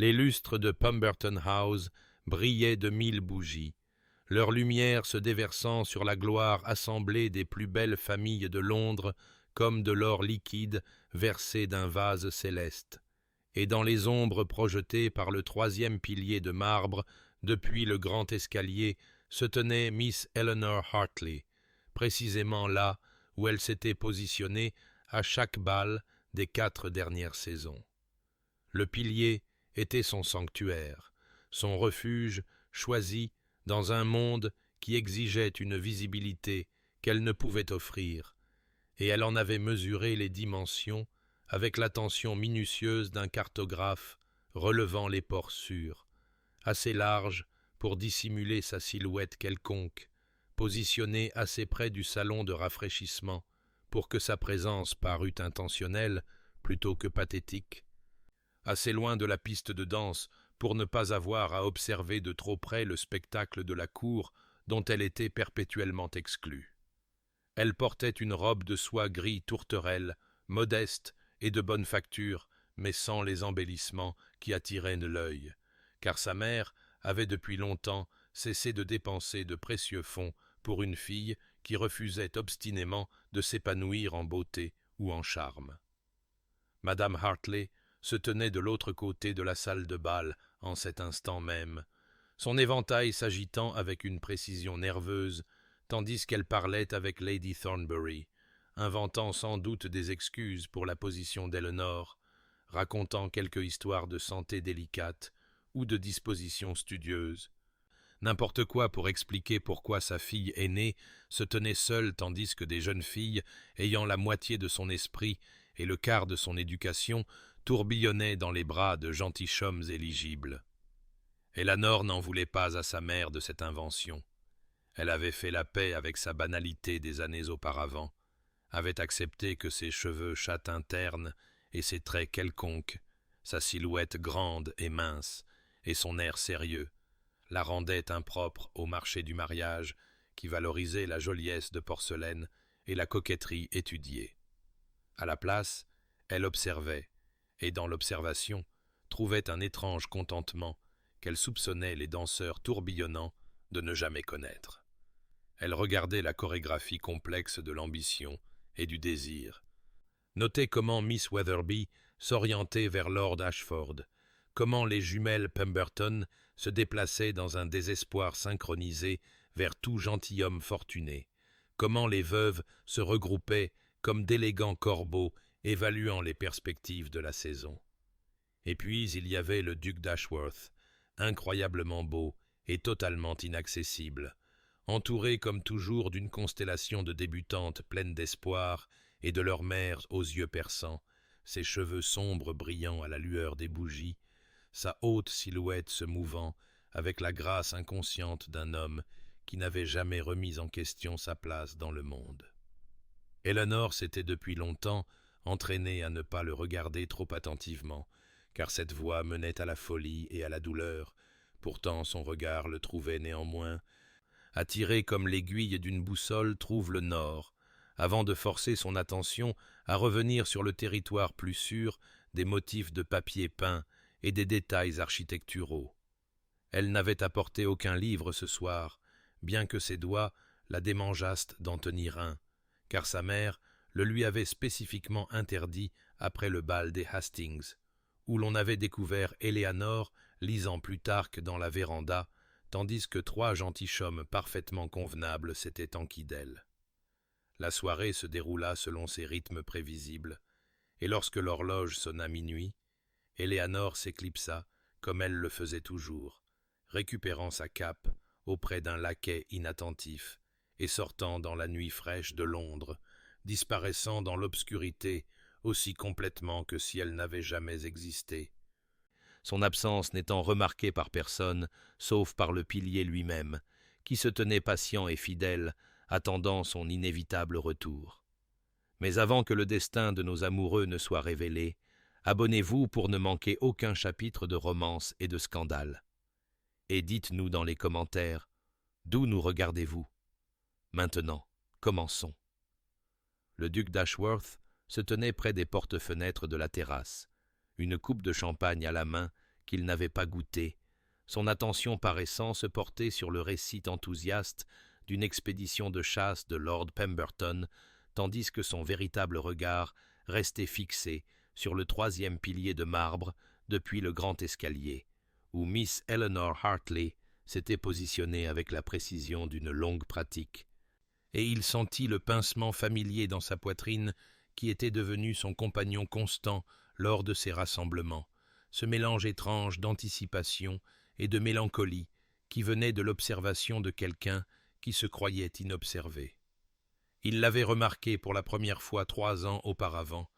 Les lustres de Pemberton House brillaient de 1000 bougies, leur lumière se déversant sur la gloire assemblée des plus belles familles de Londres comme de l'or liquide versé d'un vase céleste. Et dans les ombres projetées par le troisième pilier de marbre depuis le grand escalier se tenait Miss Eleanor Hartley, précisément là où elle s'était positionnée à chaque bal des 4 dernières saisons. Le pilier était son sanctuaire, son refuge choisi dans un monde qui exigeait une visibilité qu'elle ne pouvait offrir, et elle en avait mesuré les dimensions avec l'attention minutieuse d'un cartographe relevant les pores sûrs, assez larges pour dissimuler sa silhouette quelconque, positionnée assez près du salon de rafraîchissement pour que sa présence parût intentionnelle plutôt que pathétique, assez loin de la piste de danse pour ne pas avoir à observer de trop près le spectacle de la cour dont elle était perpétuellement exclue. Elle portait une robe de soie gris tourterelle, modeste et de bonne facture, mais sans les embellissements qui attiraient l'œil, car sa mère avait depuis longtemps cessé de dépenser de précieux fonds pour une fille qui refusait obstinément de s'épanouir en beauté ou en charme. Madame Hartley se tenait de l'autre côté de la salle de bal en cet instant même, son éventail s'agitant avec une précision nerveuse, tandis qu'elle parlait avec Lady Thornbury, inventant sans doute des excuses pour la position d'Elinor, racontant quelque histoire de santé délicate ou de disposition studieuse. N'importe quoi pour expliquer pourquoi sa fille aînée se tenait seule tandis que des jeunes filles, ayant la moitié de son esprit et le quart de son éducation, tourbillonnaient dans les bras de gentilshommes éligibles. Eleanor n'en voulait pas à sa mère de cette invention. Elle avait fait la paix avec sa banalité des années auparavant, avait accepté que ses cheveux châtains ternes et ses traits quelconques, sa silhouette grande et mince, et son air sérieux, la rendaient impropre au marché du mariage qui valorisait la joliesse de porcelaine et la coquetterie étudiée. À la place, elle observait, et dans l'observation, trouvait un étrange contentement qu'elle soupçonnait les danseurs tourbillonnants de ne jamais connaître. Elle regardait la chorégraphie complexe de l'ambition et du désir, notait comment Miss Weatherby s'orientait vers Lord Ashford, comment les jumelles Pemberton se déplaçaient dans un désespoir synchronisé vers tout gentilhomme fortuné, comment les veuves se regroupaient comme d'élégants corbeaux évaluant les perspectives de la saison. Et puis il y avait le duc d'Ashworth, incroyablement beau et totalement inaccessible, entouré comme toujours d'une constellation de débutantes pleines d'espoir et de leur mère aux yeux perçants, ses cheveux sombres brillant à la lueur des bougies, sa haute silhouette se mouvant avec la grâce inconsciente d'un homme qui n'avait jamais remis en question sa place dans le monde. Eleanor s'était depuis longtemps entraînée à ne pas le regarder trop attentivement, car cette voix menait à la folie et à la douleur. Pourtant son regard le trouvait néanmoins, attiré comme l'aiguille d'une boussole trouve le nord, avant de forcer son attention à revenir sur le territoire plus sûr des motifs de papier peint et des détails architecturaux. Elle n'avait apporté aucun livre ce soir, bien que ses doigts la démangeassent d'en tenir un, car sa mère le lui avait spécifiquement interdit après le bal des Hastings, où l'on avait découvert Éléanore lisant Plutarque dans la véranda, tandis que 3 gentilshommes parfaitement convenables s'étaient enquis d'elle. La soirée se déroula selon ses rythmes prévisibles, et lorsque l'horloge sonna minuit, Éléanore s'éclipsa comme elle le faisait toujours, récupérant sa cape auprès d'un laquais inattentif et sortant dans la nuit fraîche de Londres, disparaissant dans l'obscurité aussi complètement que si elle n'avait jamais existé. Son absence n'étant remarquée par personne, sauf par le pilier lui-même, qui se tenait patient et fidèle, attendant son inévitable retour. Mais avant que le destin de nos amoureux ne soit révélé, abonnez-vous pour ne manquer aucun chapitre de romance et de scandale. Et dites-nous dans les commentaires, d'où nous regardez-vous? Maintenant, commençons. Le duc d'Ashworth se tenait près des porte-fenêtres de la terrasse, une coupe de champagne à la main qu'il n'avait pas goûté, son attention paraissant se porter sur le récit enthousiaste d'une expédition de chasse de Lord Pemberton, tandis que son véritable regard restait fixé sur le 3e pilier de marbre depuis le grand escalier, où Miss Eleanor Hartley s'était positionnée avec la précision d'une longue pratique. Et il sentit le pincement familier dans sa poitrine qui était devenu son compagnon constant lors de ces rassemblements, ce mélange étrange d'anticipation et de mélancolie qui venait de l'observation de quelqu'un qui se croyait inobservé. Il l'avait remarqué pour la première fois 3 ans auparavant,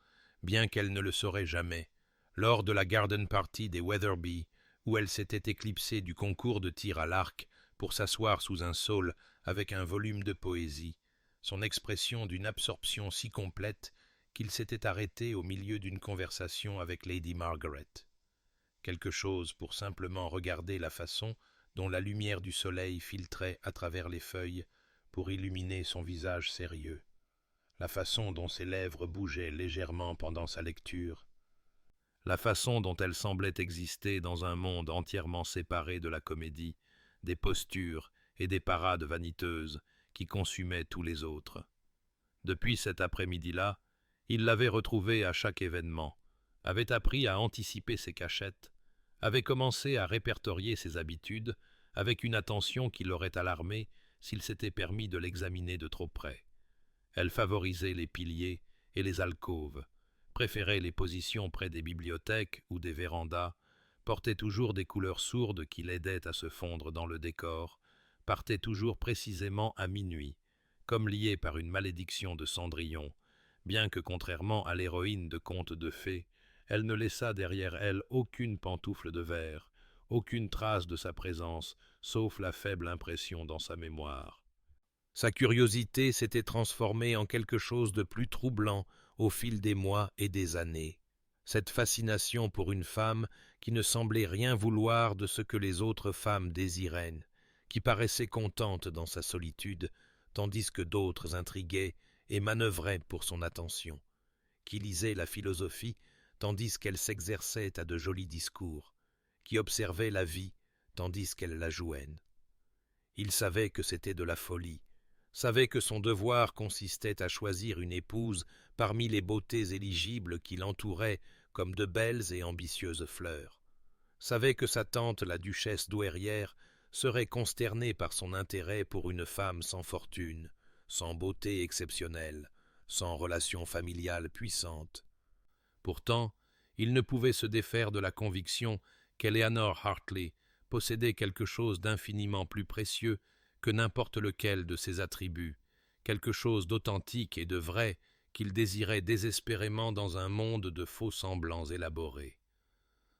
bien qu'elle ne le saurait jamais, lors de la garden party des Weatherby, où elle s'était éclipsée du concours de tir à l'arc pour s'asseoir sous un saule avec un volume de poésie, son expression d'une absorption si complète qu'il s'était arrêté au milieu d'une conversation avec Lady Margaret. Quelque chose pour simplement regarder la façon dont la lumière du soleil filtrait à travers les feuilles pour illuminer son visage sérieux, la façon dont ses lèvres bougeaient légèrement pendant sa lecture, la façon dont elle semblait exister dans un monde entièrement séparé de la comédie, des postures et des parades vaniteuses qui consumaient tous les autres. Depuis cet après-midi-là, il l'avait retrouvée à chaque événement, avait appris à anticiper ses cachettes, avait commencé à répertorier ses habitudes avec une attention qui l'aurait alarmé s'il s'était permis de l'examiner de trop près. Elle favorisait les piliers et les alcôves, préférait les positions près des bibliothèques ou des vérandas, portait toujours des couleurs sourdes qui l'aidaient à se fondre dans le décor, partait toujours précisément à minuit, comme liée par une malédiction de Cendrillon, bien que contrairement à l'héroïne de contes de fées, elle ne laissa derrière elle aucune pantoufle de verre, aucune trace de sa présence, sauf la faible impression dans sa mémoire. Sa curiosité s'était transformée en quelque chose de plus troublant au fil des mois et des années. Cette fascination pour une femme qui ne semblait rien vouloir de ce que les autres femmes désiraient, qui paraissait contente dans sa solitude, tandis que d'autres intriguaient et manœuvraient pour son attention, qui lisait la philosophie tandis qu'elle s'exerçait à de jolis discours, qui observait la vie tandis qu'elle la jouait. Il savait que c'était de la folie, savait que son devoir consistait à choisir une épouse parmi les beautés éligibles qui l'entouraient comme de belles et ambitieuses fleurs, savait que sa tante, la duchesse douairière, serait consternée par son intérêt pour une femme sans fortune, sans beauté exceptionnelle, sans relation familiale puissante. Pourtant, il ne pouvait se défaire de la conviction qu'Eleanor Hartley possédait quelque chose d'infiniment plus précieux que n'importe lequel de ses attributs, quelque chose d'authentique et de vrai qu'il désirait désespérément dans un monde de faux semblants élaborés.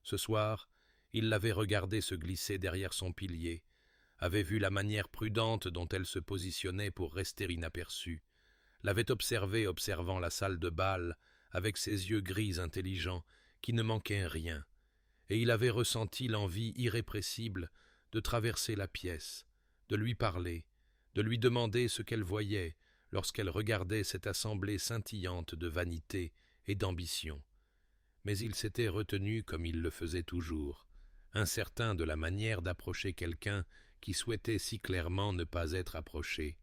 Ce soir, il l'avait regardée se glisser derrière son pilier, avait vu la manière prudente dont elle se positionnait pour rester inaperçue, l'avait observée observant la salle de bal avec ses yeux gris intelligents qui ne manquaient rien, et il avait ressenti l'envie irrépressible de traverser la pièce, de lui parler, de lui demander ce qu'elle voyait lorsqu'elle regardait cette assemblée scintillante de vanité et d'ambition. Mais il s'était retenu comme il le faisait toujours, incertain de la manière d'approcher quelqu'un qui souhaitait si clairement ne pas être approché,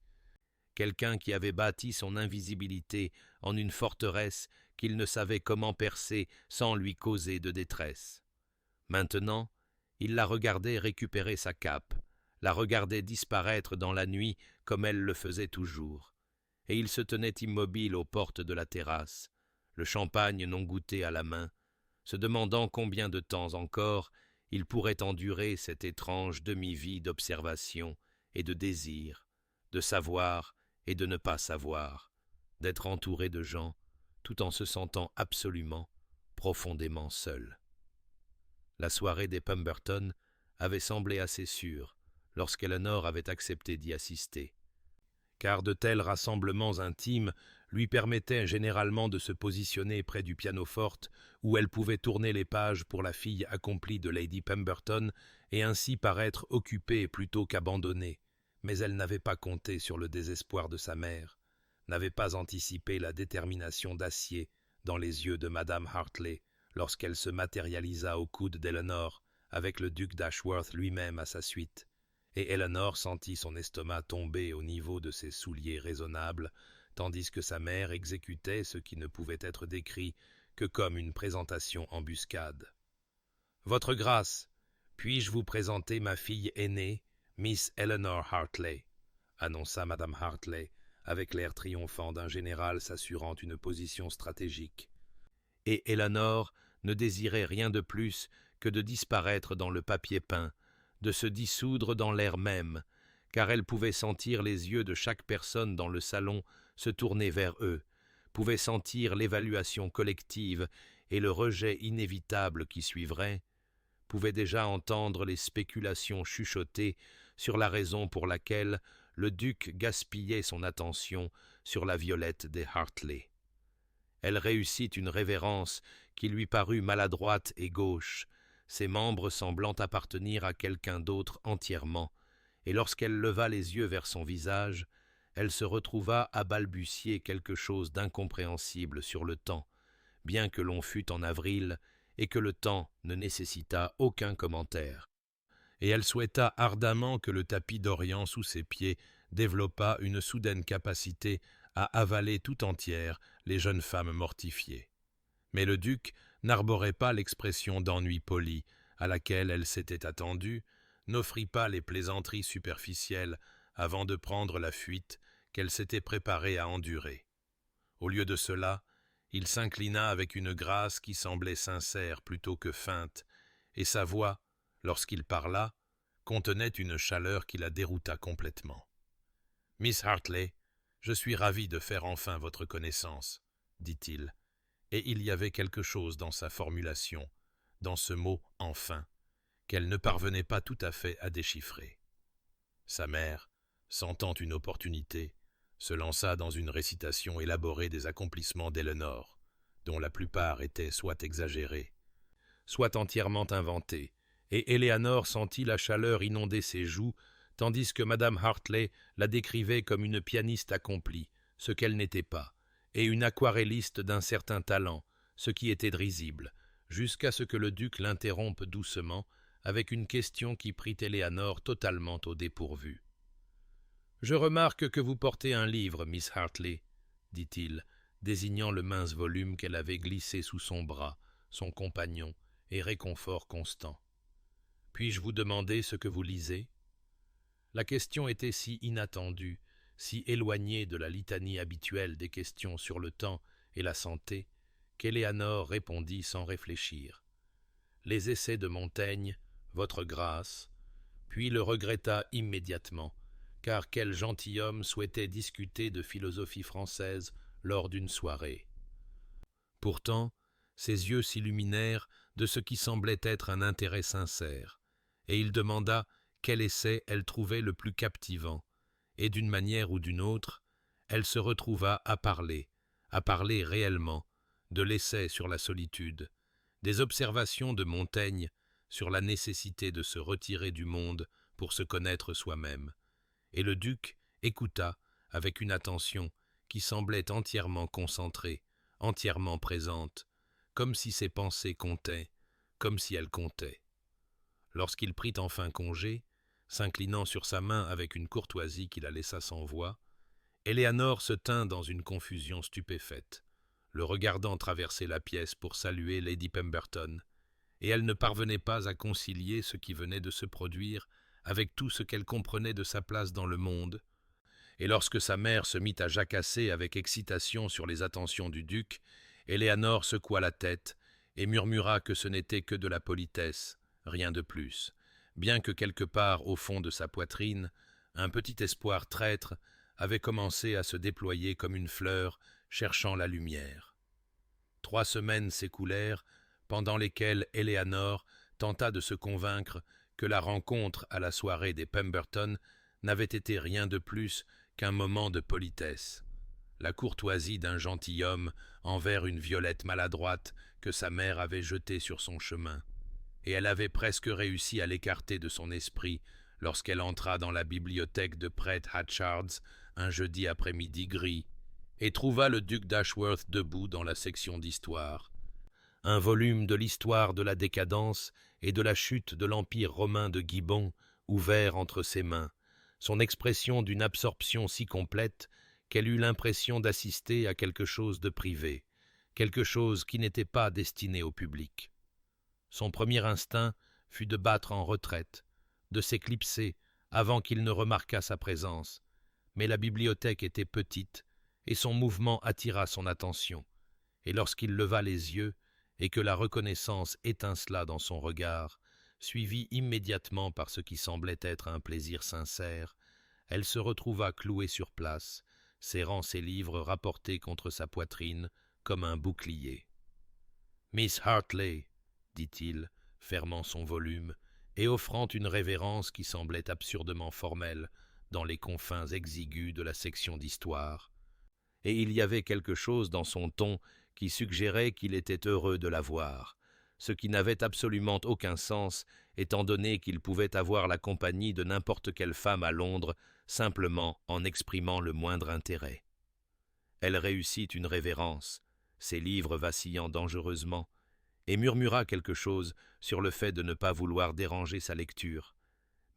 quelqu'un qui avait bâti son invisibilité en une forteresse qu'il ne savait comment percer sans lui causer de détresse. Maintenant, il la regardait récupérer sa cape, la regardait disparaître dans la nuit comme elle le faisait toujours, et il se tenait immobile aux portes de la terrasse, le champagne non goûté à la main, se demandant combien de temps encore il pourrait endurer cette étrange demi-vie d'observation et de désir, de savoir et de ne pas savoir, d'être entouré de gens tout en se sentant absolument, profondément seul. La soirée des Pemberton avait semblé assez sûre lorsqu'Eleanor avait accepté d'y assister, car de tels rassemblements intimes lui permettaient généralement de se positionner près du pianoforte où elle pouvait tourner les pages pour la fille accomplie de Lady Pemberton et ainsi paraître occupée plutôt qu'abandonnée, mais elle n'avait pas compté sur le désespoir de sa mère, n'avait pas anticipé la détermination d'acier dans les yeux de Madame Hartley lorsqu'elle se matérialisa au coude d'Eleanor avec le duc d'Ashworth lui-même à sa suite, et Eleanor sentit son estomac tomber au niveau de ses souliers raisonnables, tandis que sa mère exécutait ce qui ne pouvait être décrit que comme une présentation embuscade. « Votre grâce, puis-je vous présenter ma fille aînée, Miss Eleanor Hartley ?» annonça Madame Hartley, avec l'air triomphant d'un général s'assurant une position stratégique. Et Eleanor ne désirait rien de plus que de disparaître dans le papier peint, de se dissoudre dans l'air même, car elle pouvait sentir les yeux de chaque personne dans le salon se tourner vers eux, pouvait sentir l'évaluation collective et le rejet inévitable qui suivrait, pouvait déjà entendre les spéculations chuchotées sur la raison pour laquelle le duc gaspillait son attention sur la Violette des Hartley. Elle réussit une révérence qui lui parut maladroite et gauche, ses membres semblant appartenir à quelqu'un d'autre entièrement, et lorsqu'elle leva les yeux vers son visage, elle se retrouva à balbutier quelque chose d'incompréhensible sur le temps, bien que l'on fût en avril et que le temps ne nécessitât aucun commentaire. Et elle souhaita ardemment que le tapis d'Orient sous ses pieds développât une soudaine capacité à avaler tout entière les jeunes femmes mortifiées. Mais le duc n'arborait pas l'expression d'ennui poli à laquelle elle s'était attendue, n'offrit pas les plaisanteries superficielles avant de prendre la fuite qu'elle s'était préparée à endurer. Au lieu de cela, il s'inclina avec une grâce qui semblait sincère plutôt que feinte, et sa voix, lorsqu'il parla, contenait une chaleur qui la dérouta complètement. « Miss Hartley, je suis ravi de faire enfin votre connaissance, » dit-il, et il y avait quelque chose dans sa formulation, dans ce mot « enfin », qu'elle ne parvenait pas tout à fait à déchiffrer. Sa mère, sentant une opportunité, se lança dans une récitation élaborée des accomplissements d'Eleanor, dont la plupart étaient soit exagérés, soit entièrement inventés, et Eleanor sentit la chaleur inonder ses joues, tandis que Madame Hartley la décrivait comme une pianiste accomplie, ce qu'elle n'était pas, et une aquarelliste d'un certain talent, ce qui était risible, jusqu'à ce que le duc l'interrompe doucement, avec une question qui prit Eleanor totalement au dépourvu. « Je remarque que vous portez un livre, Miss Hartley, » dit-il, désignant le mince volume qu'elle avait glissé sous son bras, son compagnon et réconfort constant. « Puis-je vous demander ce que vous lisez ?» La question était si inattendue, si éloignée de la litanie habituelle des questions sur le temps et la santé, qu'Eleanor répondit sans réfléchir. « Les essais de Montaigne, votre grâce », puis le regretta immédiatement, car quel gentilhomme souhaitait discuter de philosophie française lors d'une soirée. Pourtant, ses yeux s'illuminèrent de ce qui semblait être un intérêt sincère, et il demanda quel essai elle trouvait le plus captivant, et d'une manière ou d'une autre, elle se retrouva à parler réellement, de l'essai sur la solitude, des observations de Montaigne sur la nécessité de se retirer du monde pour se connaître soi-même, et le duc écouta avec une attention qui semblait entièrement concentrée, entièrement présente, comme si ses pensées comptaient, comme si elles comptaient. Lorsqu'il prit enfin congé, s'inclinant sur sa main avec une courtoisie qui la laissa sans voix, Eleanor se tint dans une confusion stupéfaite, le regardant traverser la pièce pour saluer Lady Pemberton, et elle ne parvenait pas à concilier ce qui venait de se produire avec tout ce qu'elle comprenait de sa place dans le monde, et lorsque sa mère se mit à jacasser avec excitation sur les attentions du duc, Eleanor secoua la tête et murmura que ce n'était que de la politesse, rien de plus, bien que quelque part au fond de sa poitrine, un petit espoir traître avait commencé à se déployer comme une fleur cherchant la lumière. 3 semaines s'écoulèrent, pendant lesquelles Eleanor tenta de se convaincre que la rencontre à la soirée des Pemberton n'avait été rien de plus qu'un moment de politesse, la courtoisie d'un gentilhomme envers une Violette maladroite que sa mère avait jetée sur son chemin, et elle avait presque réussi à l'écarter de son esprit lorsqu'elle entra dans la bibliothèque de Prêtre Hatchard's un jeudi après-midi gris, et trouva le duc d'Ashworth debout dans la section d'histoire. Un volume de l'histoire de la décadence et de la chute de l'empire romain de Gibbon ouvert entre ses mains, son expression d'une absorption si complète qu'elle eut l'impression d'assister à quelque chose de privé, quelque chose qui n'était pas destiné au public. Son premier instinct fut de battre en retraite, de s'éclipser avant qu'il ne remarquât sa présence, mais la bibliothèque était petite et son mouvement attira son attention, et lorsqu'il leva les yeux et que la reconnaissance étincela dans son regard, suivie immédiatement par ce qui semblait être un plaisir sincère, elle se retrouva clouée sur place, serrant ses livres rapportés contre sa poitrine comme un bouclier. « Miss Hartley » dit-il, fermant son volume et offrant une révérence qui semblait absurdement formelle dans les confins exigus de la section d'histoire. Et il y avait quelque chose dans son ton qui suggérait qu'il était heureux de la voir, ce qui n'avait absolument aucun sens, étant donné qu'il pouvait avoir la compagnie de n'importe quelle femme à Londres, simplement en exprimant le moindre intérêt. Elle réussit une révérence, ses livres vacillant dangereusement, et murmura quelque chose sur le fait de ne pas vouloir déranger sa lecture.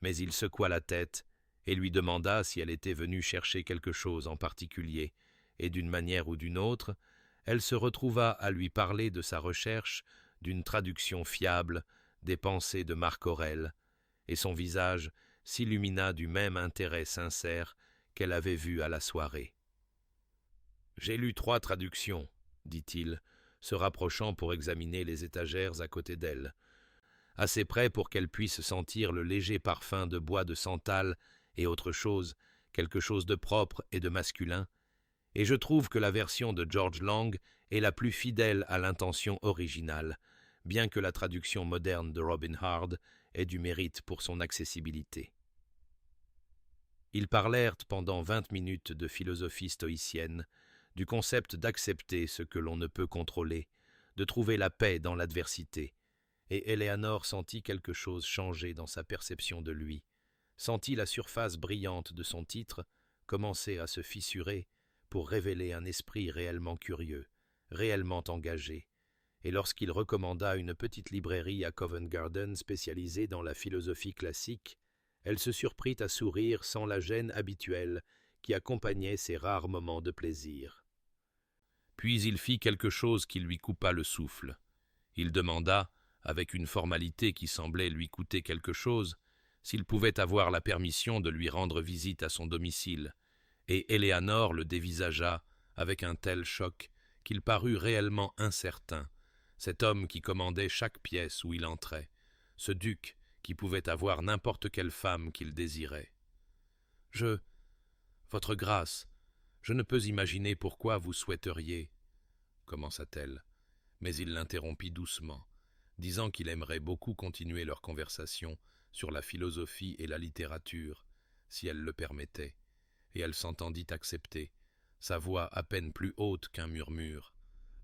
Mais il secoua la tête et lui demanda si elle était venue chercher quelque chose en particulier, et d'une manière ou d'une autre, elle se retrouva à lui parler de sa recherche d'une traduction fiable des pensées de Marc Aurèle, et son visage s'illumina du même intérêt sincère qu'elle avait vu à la soirée. « J'ai lu 3 traductions, » dit-il, se rapprochant pour examiner les étagères à côté d'elle, assez près pour qu'elle puisse sentir le léger parfum de bois de santal et autre chose, quelque chose de propre et de masculin, et je trouve que la version de George Lang est la plus fidèle à l'intention originale, bien que la traduction moderne de Robin Hard ait du mérite pour son accessibilité. Ils parlèrent pendant 20 minutes de philosophie stoïcienne, du concept d'accepter ce que l'on ne peut contrôler, de trouver la paix dans l'adversité, et Eleanor sentit quelque chose changer dans sa perception de lui, sentit la surface brillante de son titre commencer à se fissurer pour révéler un esprit réellement curieux, réellement engagé, et lorsqu'il recommanda une petite librairie à Covent Garden spécialisée dans la philosophie classique, elle se surprit à sourire sans la gêne habituelle qui accompagnait ces rares moments de plaisir. Puis il fit quelque chose qui lui coupa le souffle. Il demanda, avec une formalité qui semblait lui coûter quelque chose, s'il pouvait avoir la permission de lui rendre visite à son domicile, et Eleanor le dévisagea avec un tel choc qu'il parut réellement incertain, cet homme qui commandait chaque pièce où il entrait, ce duc qui pouvait avoir n'importe quelle femme qu'il désirait. « Votre grâce, je ne peux imaginer pourquoi vous souhaiteriez, » commença-t-elle, mais il l'interrompit doucement, disant qu'il aimerait beaucoup continuer leur conversation sur la philosophie et la littérature, si elle le permettait, et elle s'entendit accepter, sa voix à peine plus haute qu'un murmure,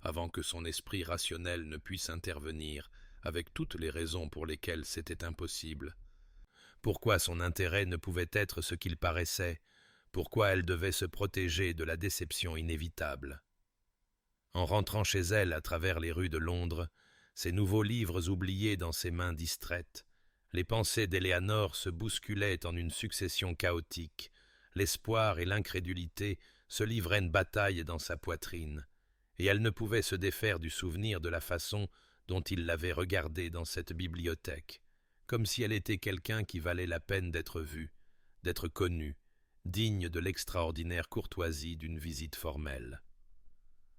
avant que son esprit rationnel ne puisse intervenir avec toutes les raisons pour lesquelles c'était impossible. Pourquoi son intérêt ne pouvait être ce qu'il paraissait? Pourquoi elle devait se protéger de la déception inévitable? En rentrant chez elle à travers les rues de Londres, ses nouveaux livres oubliés dans ses mains distraites, les pensées d'Eleanor se bousculaient en une succession chaotique, l'espoir et l'incrédulité se livraient une bataille dans sa poitrine, et elle ne pouvait se défaire du souvenir de la façon dont il l'avait regardée dans cette bibliothèque, comme si elle était quelqu'un qui valait la peine d'être vu, d'être connu, digne de l'extraordinaire courtoisie d'une visite formelle.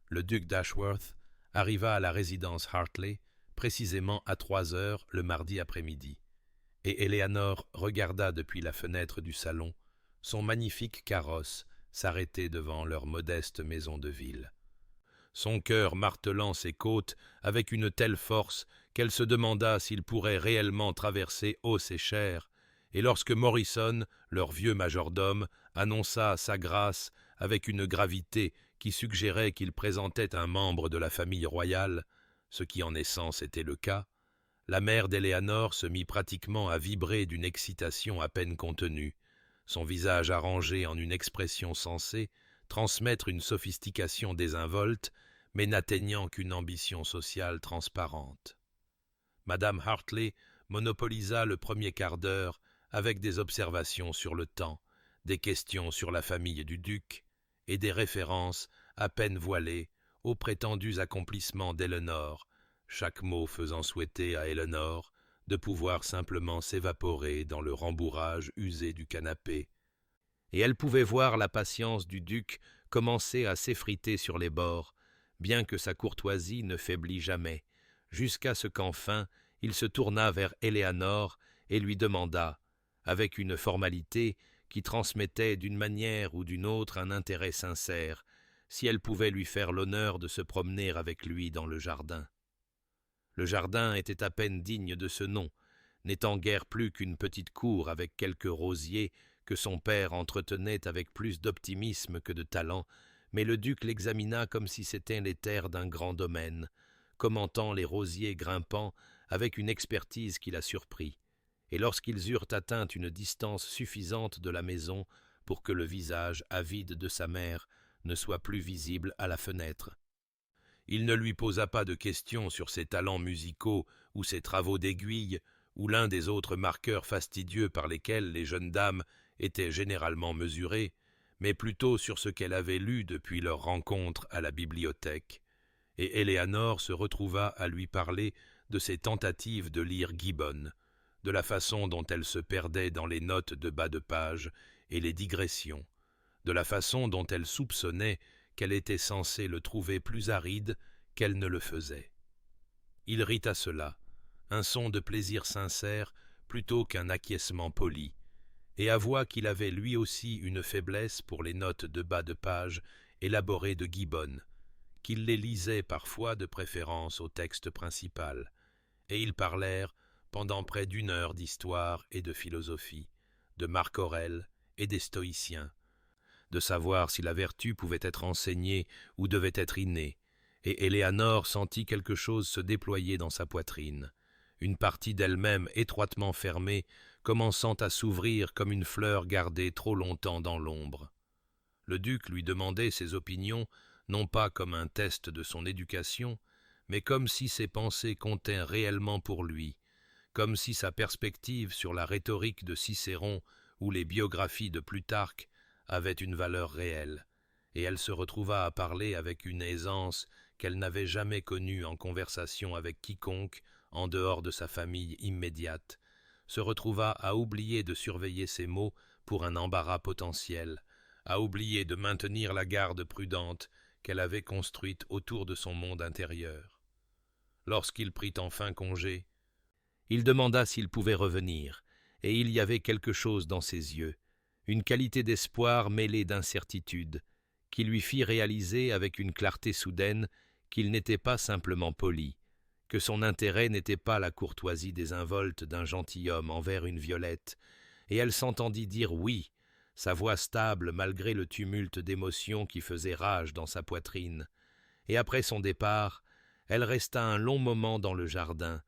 Le duc d'Ashworth arriva à la résidence Hartley précisément à 3 heures le mardi après-midi, et Eleanor regarda depuis la fenêtre du salon son magnifique carrosse s'arrêter devant leur modeste maison de ville. Son cœur martelant ses côtes avec une telle force qu'elle se demanda s'il pourrait réellement traverser os et chair, et lorsque Morrison, leur vieux majordome, annonça sa grâce avec une gravité qui suggérait qu'il présentait un membre de la famille royale, ce qui en essence était le cas, la mère d'Eleanor se mit pratiquement à vibrer d'une excitation à peine contenue, son visage arrangé en une expression censée transmettre une sophistication désinvolte, mais n'atteignant qu'une ambition sociale transparente. Madame Hartley monopolisa le premier quart d'heure avec des observations sur le temps, des questions sur la famille du duc et des références à peine voilées aux prétendus accomplissements d'Eléonore, chaque mot faisant souhaiter à Eléonore de pouvoir simplement s'évaporer dans le rembourrage usé du canapé. Et elle pouvait voir la patience du duc commencer à s'effriter sur les bords, bien que sa courtoisie ne faiblit jamais, jusqu'à ce qu'enfin il se tourna vers Éléanore et lui demanda, avec une formalité qui transmettait d'une manière ou d'une autre un intérêt sincère, si elle pouvait lui faire l'honneur de se promener avec lui dans le jardin. Le jardin était à peine digne de ce nom, n'étant guère plus qu'une petite cour avec quelques rosiers que son père entretenait avec plus d'optimisme que de talent, mais le duc l'examina comme si c'était les terres d'un grand domaine, commentant les rosiers grimpants avec une expertise qui la surprit, et lorsqu'ils eurent atteint une distance suffisante de la maison pour que le visage avide de sa mère ne soit plus visible à la fenêtre, il ne lui posa pas de questions sur ses talents musicaux ou ses travaux d'aiguille, ou l'un des autres marqueurs fastidieux par lesquels les jeunes dames étaient généralement mesurées, mais plutôt sur ce qu'elle avait lu depuis leur rencontre à la bibliothèque, et Éléanore se retrouva à lui parler de ses tentatives de lire Gibbon, de la façon dont elle se perdait dans les notes de bas de page et les digressions, de la façon dont elle soupçonnait qu'elle était censée le trouver plus aride qu'elle ne le faisait. Il rit à cela, un son de plaisir sincère plutôt qu'un acquiescement poli, et avoua qu'il avait lui aussi une faiblesse pour les notes de bas de page élaborées de Gibbon, qu'il les lisait parfois de préférence au texte principal, et ils parlèrent pendant près d'1 heure d'histoire et de philosophie, de Marc Aurèle et des stoïciens, de savoir si la vertu pouvait être enseignée ou devait être innée, et Éléanore sentit quelque chose se déployer dans sa poitrine, une partie d'elle-même étroitement fermée, commençant à s'ouvrir comme une fleur gardée trop longtemps dans l'ombre. Le duc lui demandait ses opinions, non pas comme un test de son éducation, mais comme si ses pensées comptaient réellement pour lui, comme si sa perspective sur la rhétorique de Cicéron ou les biographies de Plutarque avait une valeur réelle, et elle se retrouva à parler avec une aisance qu'elle n'avait jamais connue en conversation avec quiconque en dehors de sa famille immédiate, se retrouva à oublier de surveiller ses mots pour un embarras potentiel, à oublier de maintenir la garde prudente qu'elle avait construite autour de son monde intérieur. Lorsqu'il prit enfin congé, il demanda s'il pouvait revenir, et il y avait quelque chose dans ses yeux, une qualité d'espoir mêlée d'incertitude, qui lui fit réaliser avec une clarté soudaine qu'il n'était pas simplement poli, que son intérêt n'était pas la courtoisie désinvolte d'un gentilhomme envers une violette, et elle s'entendit dire oui, sa voix stable malgré le tumulte d'émotions qui faisait rage dans sa poitrine, et après son départ, elle resta un long moment dans le jardin,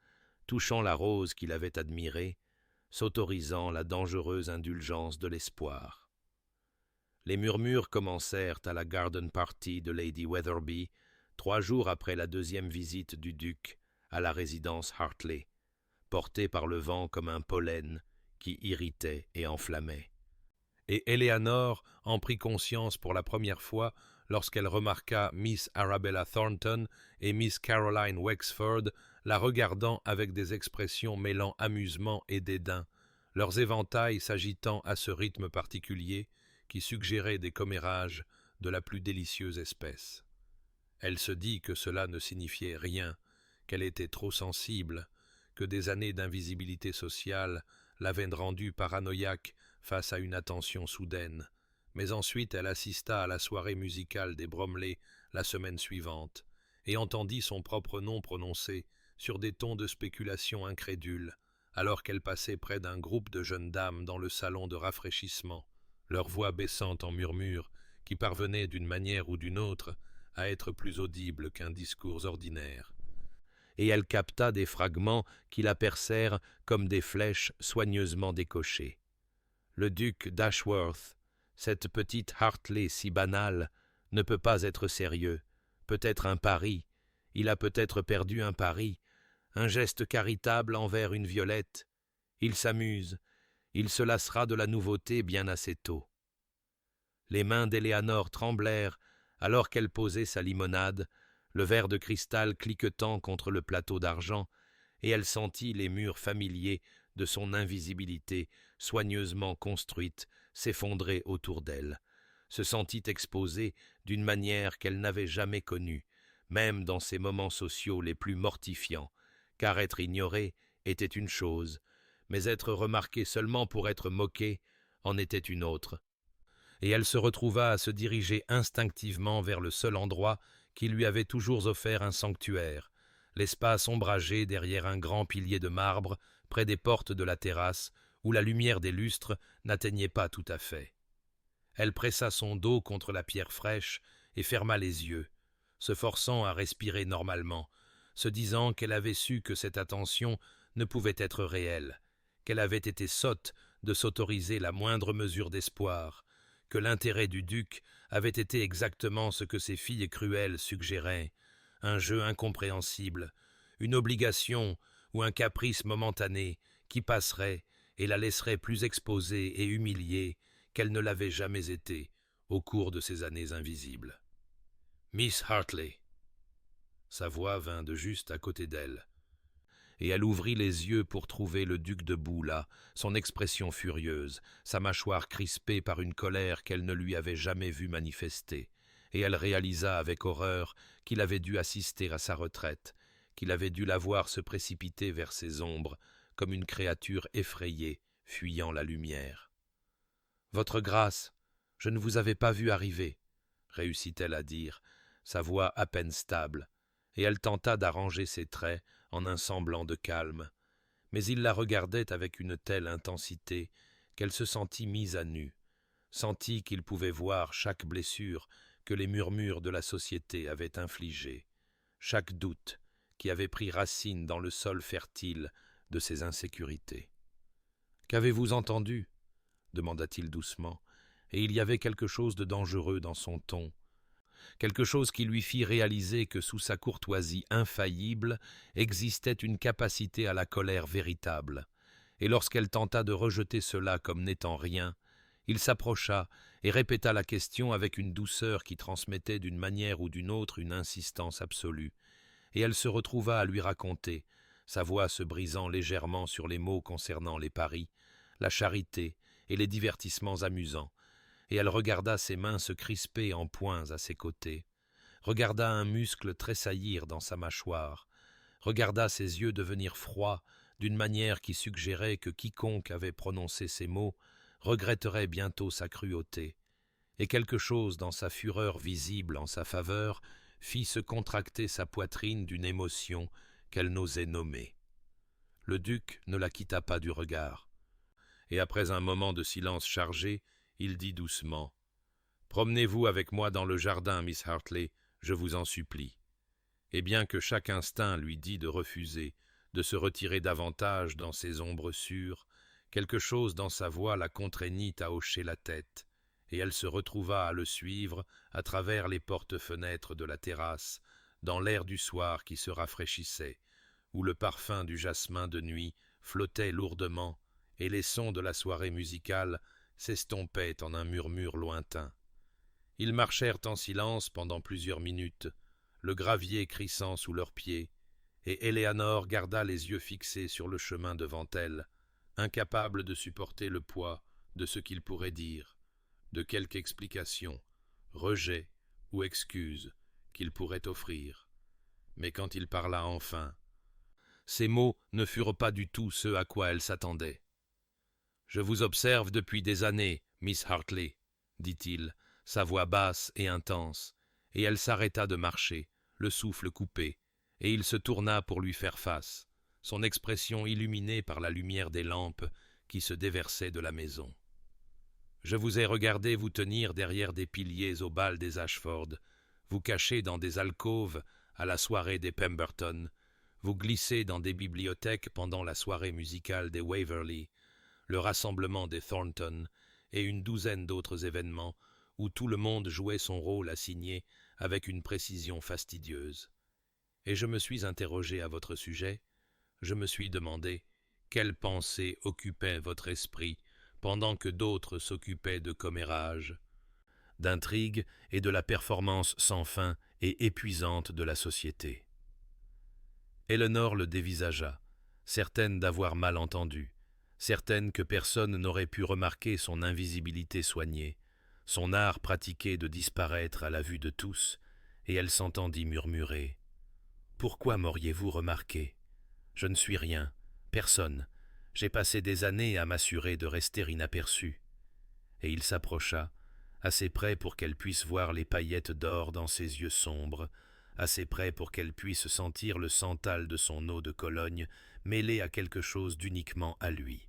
touchant la rose qu'il avait admirée, s'autorisant la dangereuse indulgence de l'espoir. Les murmures commencèrent à la garden party de Lady Weatherby, 3 jours après la 2e visite du duc à la résidence Hartley, portée par le vent comme un pollen qui irritait et enflammait. Et Éléanore en prit conscience pour la première fois lorsqu'elle remarqua Miss Arabella Thornton et Miss Caroline Wexford la regardant avec des expressions mêlant amusement et dédain, leurs éventails s'agitant à ce rythme particulier qui suggérait des commérages de la plus délicieuse espèce. Elle se dit que cela ne signifiait rien, qu'elle était trop sensible, que des années d'invisibilité sociale l'avaient rendue paranoïaque face à une attention soudaine, mais ensuite elle assista à la soirée musicale des Bromley la semaine suivante, et entendit son propre nom prononcé sur des tons de spéculation incrédule, alors qu'elle passait près d'un groupe de jeunes dames dans le salon de rafraîchissement, leur voix baissant en murmures qui parvenaient d'une manière ou d'une autre à être plus audibles qu'un discours ordinaire. Et elle capta des fragments qui la percèrent comme des flèches soigneusement décochées. Le duc d'Ashworth, cette petite Hartley si banale, ne peut pas être sérieux, peut-être un pari, il a peut-être perdu un pari, un geste charitable envers une violette. Il s'amuse, il se lassera de la nouveauté bien assez tôt. Les mains d'Éléanore tremblèrent alors qu'elle posait sa limonade, le verre de cristal cliquetant contre le plateau d'argent, et elle sentit les murs familiers de son invisibilité soigneusement construite s'effondrer autour d'elle, se sentit exposée d'une manière qu'elle n'avait jamais connue, même dans ses moments sociaux les plus mortifiants, car être ignorée était une chose, mais être remarquée seulement pour être moquée en était une autre. Et elle se retrouva à se diriger instinctivement vers le seul endroit qui lui avait toujours offert un sanctuaire, l'espace ombragé derrière un grand pilier de marbre, près des portes de la terrasse, où la lumière des lustres n'atteignait pas tout à fait. Elle pressa son dos contre la pierre fraîche et ferma les yeux, se forçant à respirer normalement, se disant qu'elle avait su que cette attention ne pouvait être réelle, qu'elle avait été sotte de s'autoriser la moindre mesure d'espoir, que l'intérêt du duc avait été exactement ce que ses filles cruelles suggéraient, un jeu incompréhensible, une obligation ou un caprice momentané qui passerait et la laisserait plus exposée et humiliée qu'elle ne l'avait jamais été au cours de ces années invisibles. « Miss Hartley !» Sa voix vint de juste à côté d'elle, et elle ouvrit les yeux pour trouver le duc debout là, son expression furieuse, sa mâchoire crispée par une colère qu'elle ne lui avait jamais vu manifester, et elle réalisa avec horreur qu'il avait dû assister à sa retraite, qu'il avait dû la voir se précipiter vers ses ombres, comme une créature effrayée, fuyant la lumière. « Votre grâce, je ne vous avais pas vu arriver, » réussit-elle à dire, sa voix à peine stable, et elle tenta d'arranger ses traits en un semblant de calme, mais il la regardait avec une telle intensité qu'elle se sentit mise à nu, sentit qu'il pouvait voir chaque blessure que les murmures de la société avaient infligée, chaque doute qui avait pris racine dans le sol fertile de ses insécurités. « Qu'avez-vous entendu ?» demanda-t-il doucement, et il y avait quelque chose de dangereux dans son ton, quelque chose qui lui fit réaliser que sous sa courtoisie infaillible existait une capacité à la colère véritable, et lorsqu'elle tenta de rejeter cela comme n'étant rien, il s'approcha et répéta la question avec une douceur qui transmettait d'une manière ou d'une autre une insistance absolue, et elle se retrouva à lui raconter, sa voix se brisant légèrement sur les mots concernant les paris, la charité et les divertissements amusants, et elle regarda ses mains se crisper en poings à ses côtés, regarda un muscle tressaillir dans sa mâchoire, regarda ses yeux devenir froids d'une manière qui suggérait que quiconque avait prononcé ces mots regretterait bientôt sa cruauté, et quelque chose dans sa fureur visible en sa faveur fit se contracter sa poitrine d'une émotion qu'elle n'osait nommer. Le duc ne la quitta pas du regard, et après un moment de silence chargé, il dit doucement « Promenez-vous avec moi dans le jardin, Miss Hartley, je vous en supplie. » Et bien que chaque instinct lui dit de refuser, de se retirer davantage dans ces ombres sûres, quelque chose dans sa voix la contraignit à hocher la tête, et elle se retrouva à le suivre à travers les portes-fenêtres de la terrasse, dans l'air du soir qui se rafraîchissait, où le parfum du jasmin de nuit flottait lourdement, et les sons de la soirée musicale s'estompaient en un murmure lointain. Ils marchèrent en silence pendant plusieurs minutes, le gravier crissant sous leurs pieds, et Éléanore garda les yeux fixés sur le chemin devant elle, incapable de supporter le poids de ce qu'il pourrait dire, de quelque explication, rejet ou excuse qu'il pourrait offrir. Mais quand il parla enfin, ces mots ne furent pas du tout ceux à quoi elle s'attendait. « Je vous observe depuis des années, Miss Hartley, » dit-il, sa voix basse et intense, et elle s'arrêta de marcher, le souffle coupé, et il se tourna pour lui faire face, son expression illuminée par la lumière des lampes qui se déversaient de la maison. « Je vous ai regardé vous tenir derrière des piliers au bal des Ashford, vous cacher dans des alcôves à la soirée des Pemberton, vous glisser dans des bibliothèques pendant la soirée musicale des Waverley, le rassemblement des Thornton et une douzaine d'autres événements où tout le monde jouait son rôle assigné avec une précision fastidieuse. Et je me suis interrogé à votre sujet, je me suis demandé quelle pensée occupait votre esprit pendant que d'autres s'occupaient de commérages, d'intrigues et de la performance sans fin et épuisante de la société. Éléonore le dévisagea, certaine d'avoir mal entendu, certaine que personne n'aurait pu remarquer son invisibilité soignée, son art pratiqué de disparaître à la vue de tous, et elle s'entendit murmurer « Pourquoi m'auriez-vous remarqué? Je ne suis rien, personne. J'ai passé des années à m'assurer de rester inaperçu. » Et il s'approcha, assez près pour qu'elle puisse voir les paillettes d'or dans ses yeux sombres, assez près pour qu'elle puisse sentir le santal de son eau de Cologne mêlé à quelque chose d'uniquement à lui.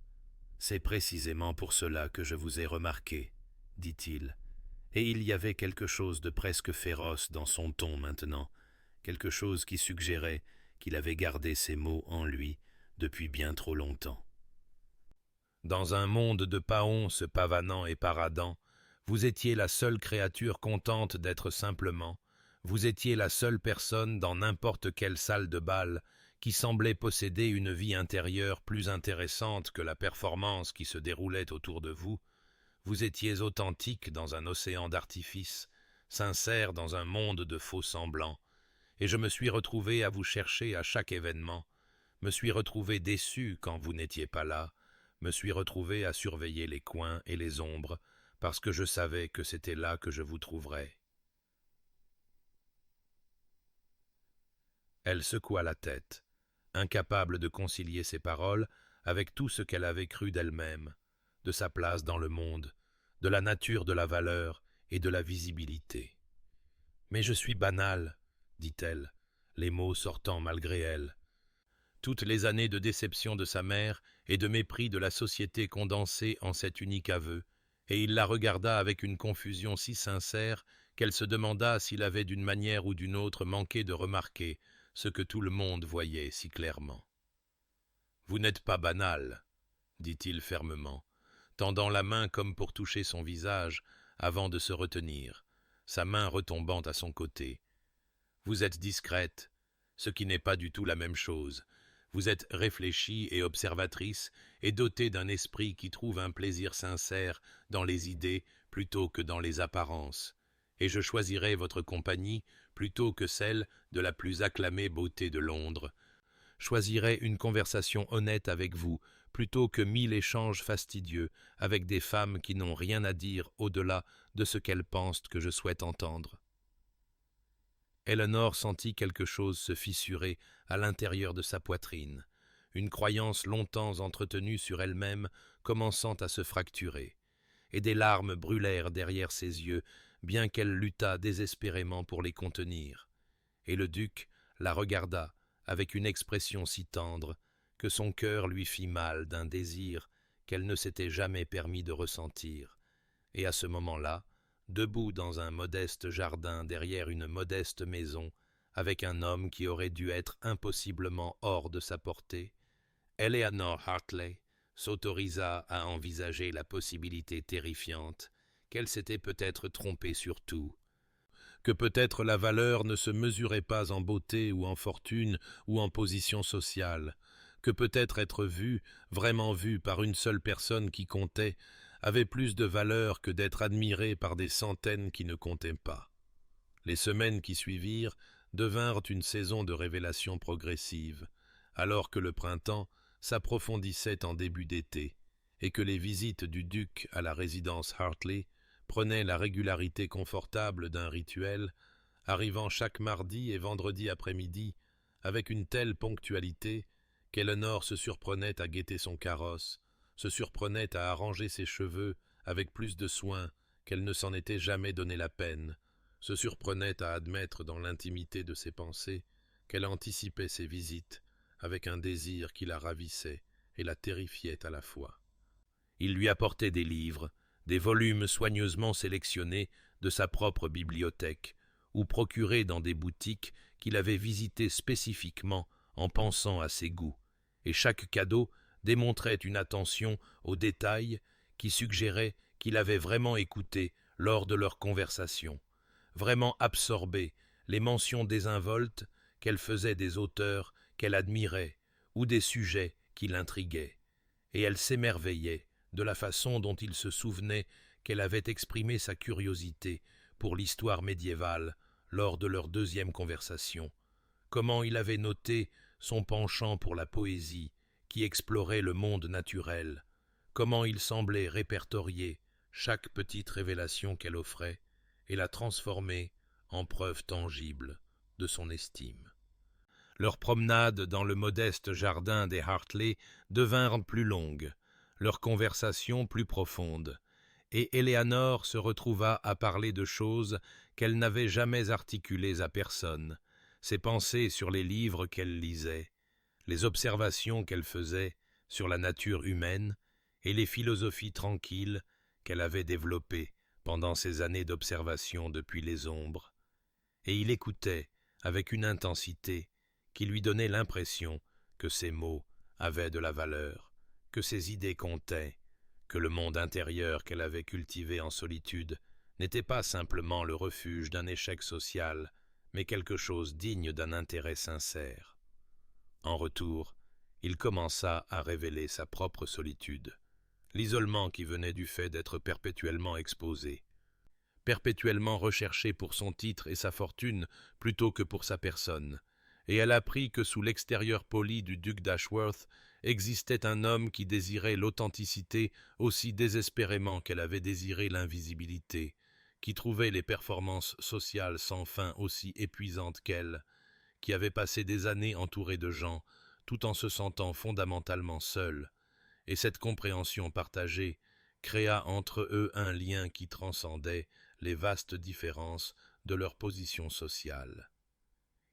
« C'est précisément pour cela que je vous ai remarqué, » dit-il, et il y avait quelque chose de presque féroce dans son ton maintenant, quelque chose qui suggérait qu'il avait gardé ces mots en lui depuis bien trop longtemps. Dans un monde de paons se pavanant et paradant, vous étiez la seule créature contente d'être simplement, vous étiez la seule personne dans n'importe quelle salle de bal qui semblait posséder une vie intérieure plus intéressante que la performance qui se déroulait autour de vous. Vous étiez authentique dans un océan d'artifice, sincère dans un monde de faux semblants, et je me suis retrouvé à vous chercher à chaque événement, me suis retrouvé déçu quand vous n'étiez pas là, me suis retrouvé à surveiller les coins et les ombres, parce que je savais que c'était là que je vous trouverais. Elle secoua la tête, incapable de concilier ses paroles avec tout ce qu'elle avait cru d'elle-même, de sa place dans le monde, de la nature de la valeur et de la visibilité. « Mais je suis banale, » dit-elle, les mots sortant malgré elle. Toutes les années de déception de sa mère et de mépris de la société condensées en cet unique aveu, et il la regarda avec une confusion si sincère qu'elle se demanda s'il avait d'une manière ou d'une autre manqué de remarquer ce que tout le monde voyait si clairement. « Vous n'êtes pas banal, » dit-il fermement, tendant la main comme pour toucher son visage avant de se retenir, sa main retombant à son côté. « Vous êtes discrète, ce qui n'est pas du tout la même chose. Vous êtes réfléchie et observatrice et dotée d'un esprit qui trouve un plaisir sincère dans les idées plutôt que dans les apparences. Et je choisirai votre compagnie plutôt que celle de la plus acclamée beauté de Londres. Choisirai une conversation honnête avec vous plutôt que 1000 échanges fastidieux avec des femmes qui n'ont rien à dire au-delà de ce qu'elles pensent que je souhaite entendre. » Éléonore sentit quelque chose se fissurer à l'intérieur de sa poitrine, une croyance longtemps entretenue sur elle-même commençant à se fracturer, et des larmes brûlèrent derrière ses yeux, bien qu'elle luttât désespérément pour les contenir. Et le duc la regarda avec une expression si tendre que son cœur lui fit mal d'un désir qu'elle ne s'était jamais permis de ressentir, et à ce moment-là, debout dans un modeste jardin derrière une modeste maison, avec un homme qui aurait dû être impossiblement hors de sa portée, Eleanor Hartley s'autorisa à envisager la possibilité terrifiante qu'elle s'était peut-être trompée sur tout, que peut-être la valeur ne se mesurait pas en beauté ou en fortune ou en position sociale, que peut-être être vue, vraiment vue par une seule personne qui comptait, avait plus de valeur que d'être admirée par des centaines qui ne comptaient pas. Les semaines qui suivirent devinrent une saison de révélation progressive, alors que le printemps s'approfondissait en début d'été, et que les visites du duc à la résidence Hartley prenaient la régularité confortable d'un rituel, arrivant chaque mardi et vendredi après-midi avec une telle ponctualité qu'Éléonore se surprenait à guetter son carrosse, se surprenait à arranger ses cheveux avec plus de soin qu'elle ne s'en était jamais donné la peine, se surprenait à admettre dans l'intimité de ses pensées qu'elle anticipait ses visites avec un désir qui la ravissait et la terrifiait à la fois. Il lui apportait des livres, des volumes soigneusement sélectionnés de sa propre bibliothèque, ou procurés dans des boutiques qu'il avait visitées spécifiquement en pensant à ses goûts, et chaque cadeau démontrait une attention aux détails qui suggérait qu'il avait vraiment écouté lors de leur conversation, vraiment absorbé les mentions désinvoltes qu'elle faisait des auteurs qu'elle admirait ou des sujets qui l'intriguaient, et elle s'émerveillait de la façon dont il se souvenait qu'elle avait exprimé sa curiosité pour l'histoire médiévale lors de leur deuxième conversation, comment il avait noté son penchant pour la poésie qui explorait le monde naturel, comment il semblait répertorier chaque petite révélation qu'elle offrait et la transformer en preuve tangible de son estime. Leurs promenades dans le modeste jardin des Hartley devinrent plus longues, leurs conversations plus profondes, et Éléanore se retrouva à parler de choses qu'elle n'avait jamais articulées à personne, ses pensées sur les livres qu'elle lisait, les observations qu'elle faisait sur la nature humaine et les philosophies tranquilles qu'elle avait développées pendant ces années d'observation depuis les ombres. Et il écoutait avec une intensité qui lui donnait l'impression que ses mots avaient de la valeur, que ses idées comptaient, que le monde intérieur qu'elle avait cultivé en solitude n'était pas simplement le refuge d'un échec social, mais quelque chose digne d'un intérêt sincère. En retour, il commença à révéler sa propre solitude, l'isolement qui venait du fait d'être perpétuellement exposé, perpétuellement recherché pour son titre et sa fortune plutôt que pour sa personne, et elle apprit que sous l'extérieur poli du duc d'Ashworth existait un homme qui désirait l'authenticité aussi désespérément qu'elle avait désiré l'invisibilité, qui trouvait les performances sociales sans fin aussi épuisantes qu'elle, qui avait passé des années entourée de gens, tout en se sentant fondamentalement seule, et cette compréhension partagée créa entre eux un lien qui transcendait les vastes différences de leur position sociale.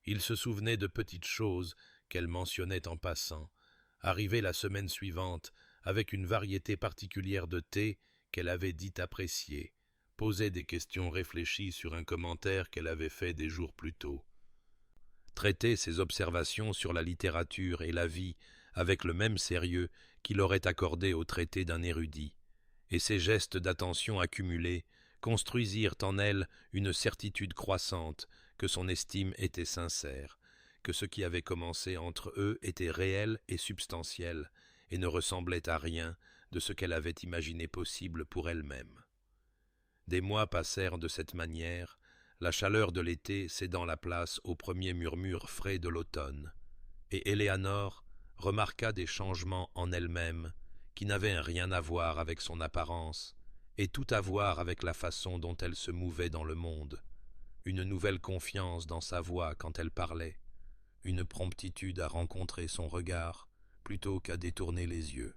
Il se souvenait de petites choses qu'elle mentionnait en passant, arrivées la semaine suivante avec une variété particulière de thé qu'elle avait dit apprécier, posait des questions réfléchies sur un commentaire qu'elle avait fait des jours plus tôt. Traitait ses observations sur la littérature et la vie avec le même sérieux qu'il aurait accordé au traité d'un érudit, et ces gestes d'attention accumulés construisirent en elle une certitude croissante que son estime était sincère, que ce qui avait commencé entre eux était réel et substantiel, et ne ressemblait à rien de ce qu'elle avait imaginé possible pour elle-même. Des mois passèrent de cette manière, la chaleur de l'été cédant la place aux premiers murmures frais de l'automne, et Éléanore remarqua des changements en elle-même qui n'avaient rien à voir avec son apparence, et tout à voir avec la façon dont elle se mouvait dans le monde, une nouvelle confiance dans sa voix quand elle parlait, une promptitude à rencontrer son regard plutôt qu'à détourner les yeux,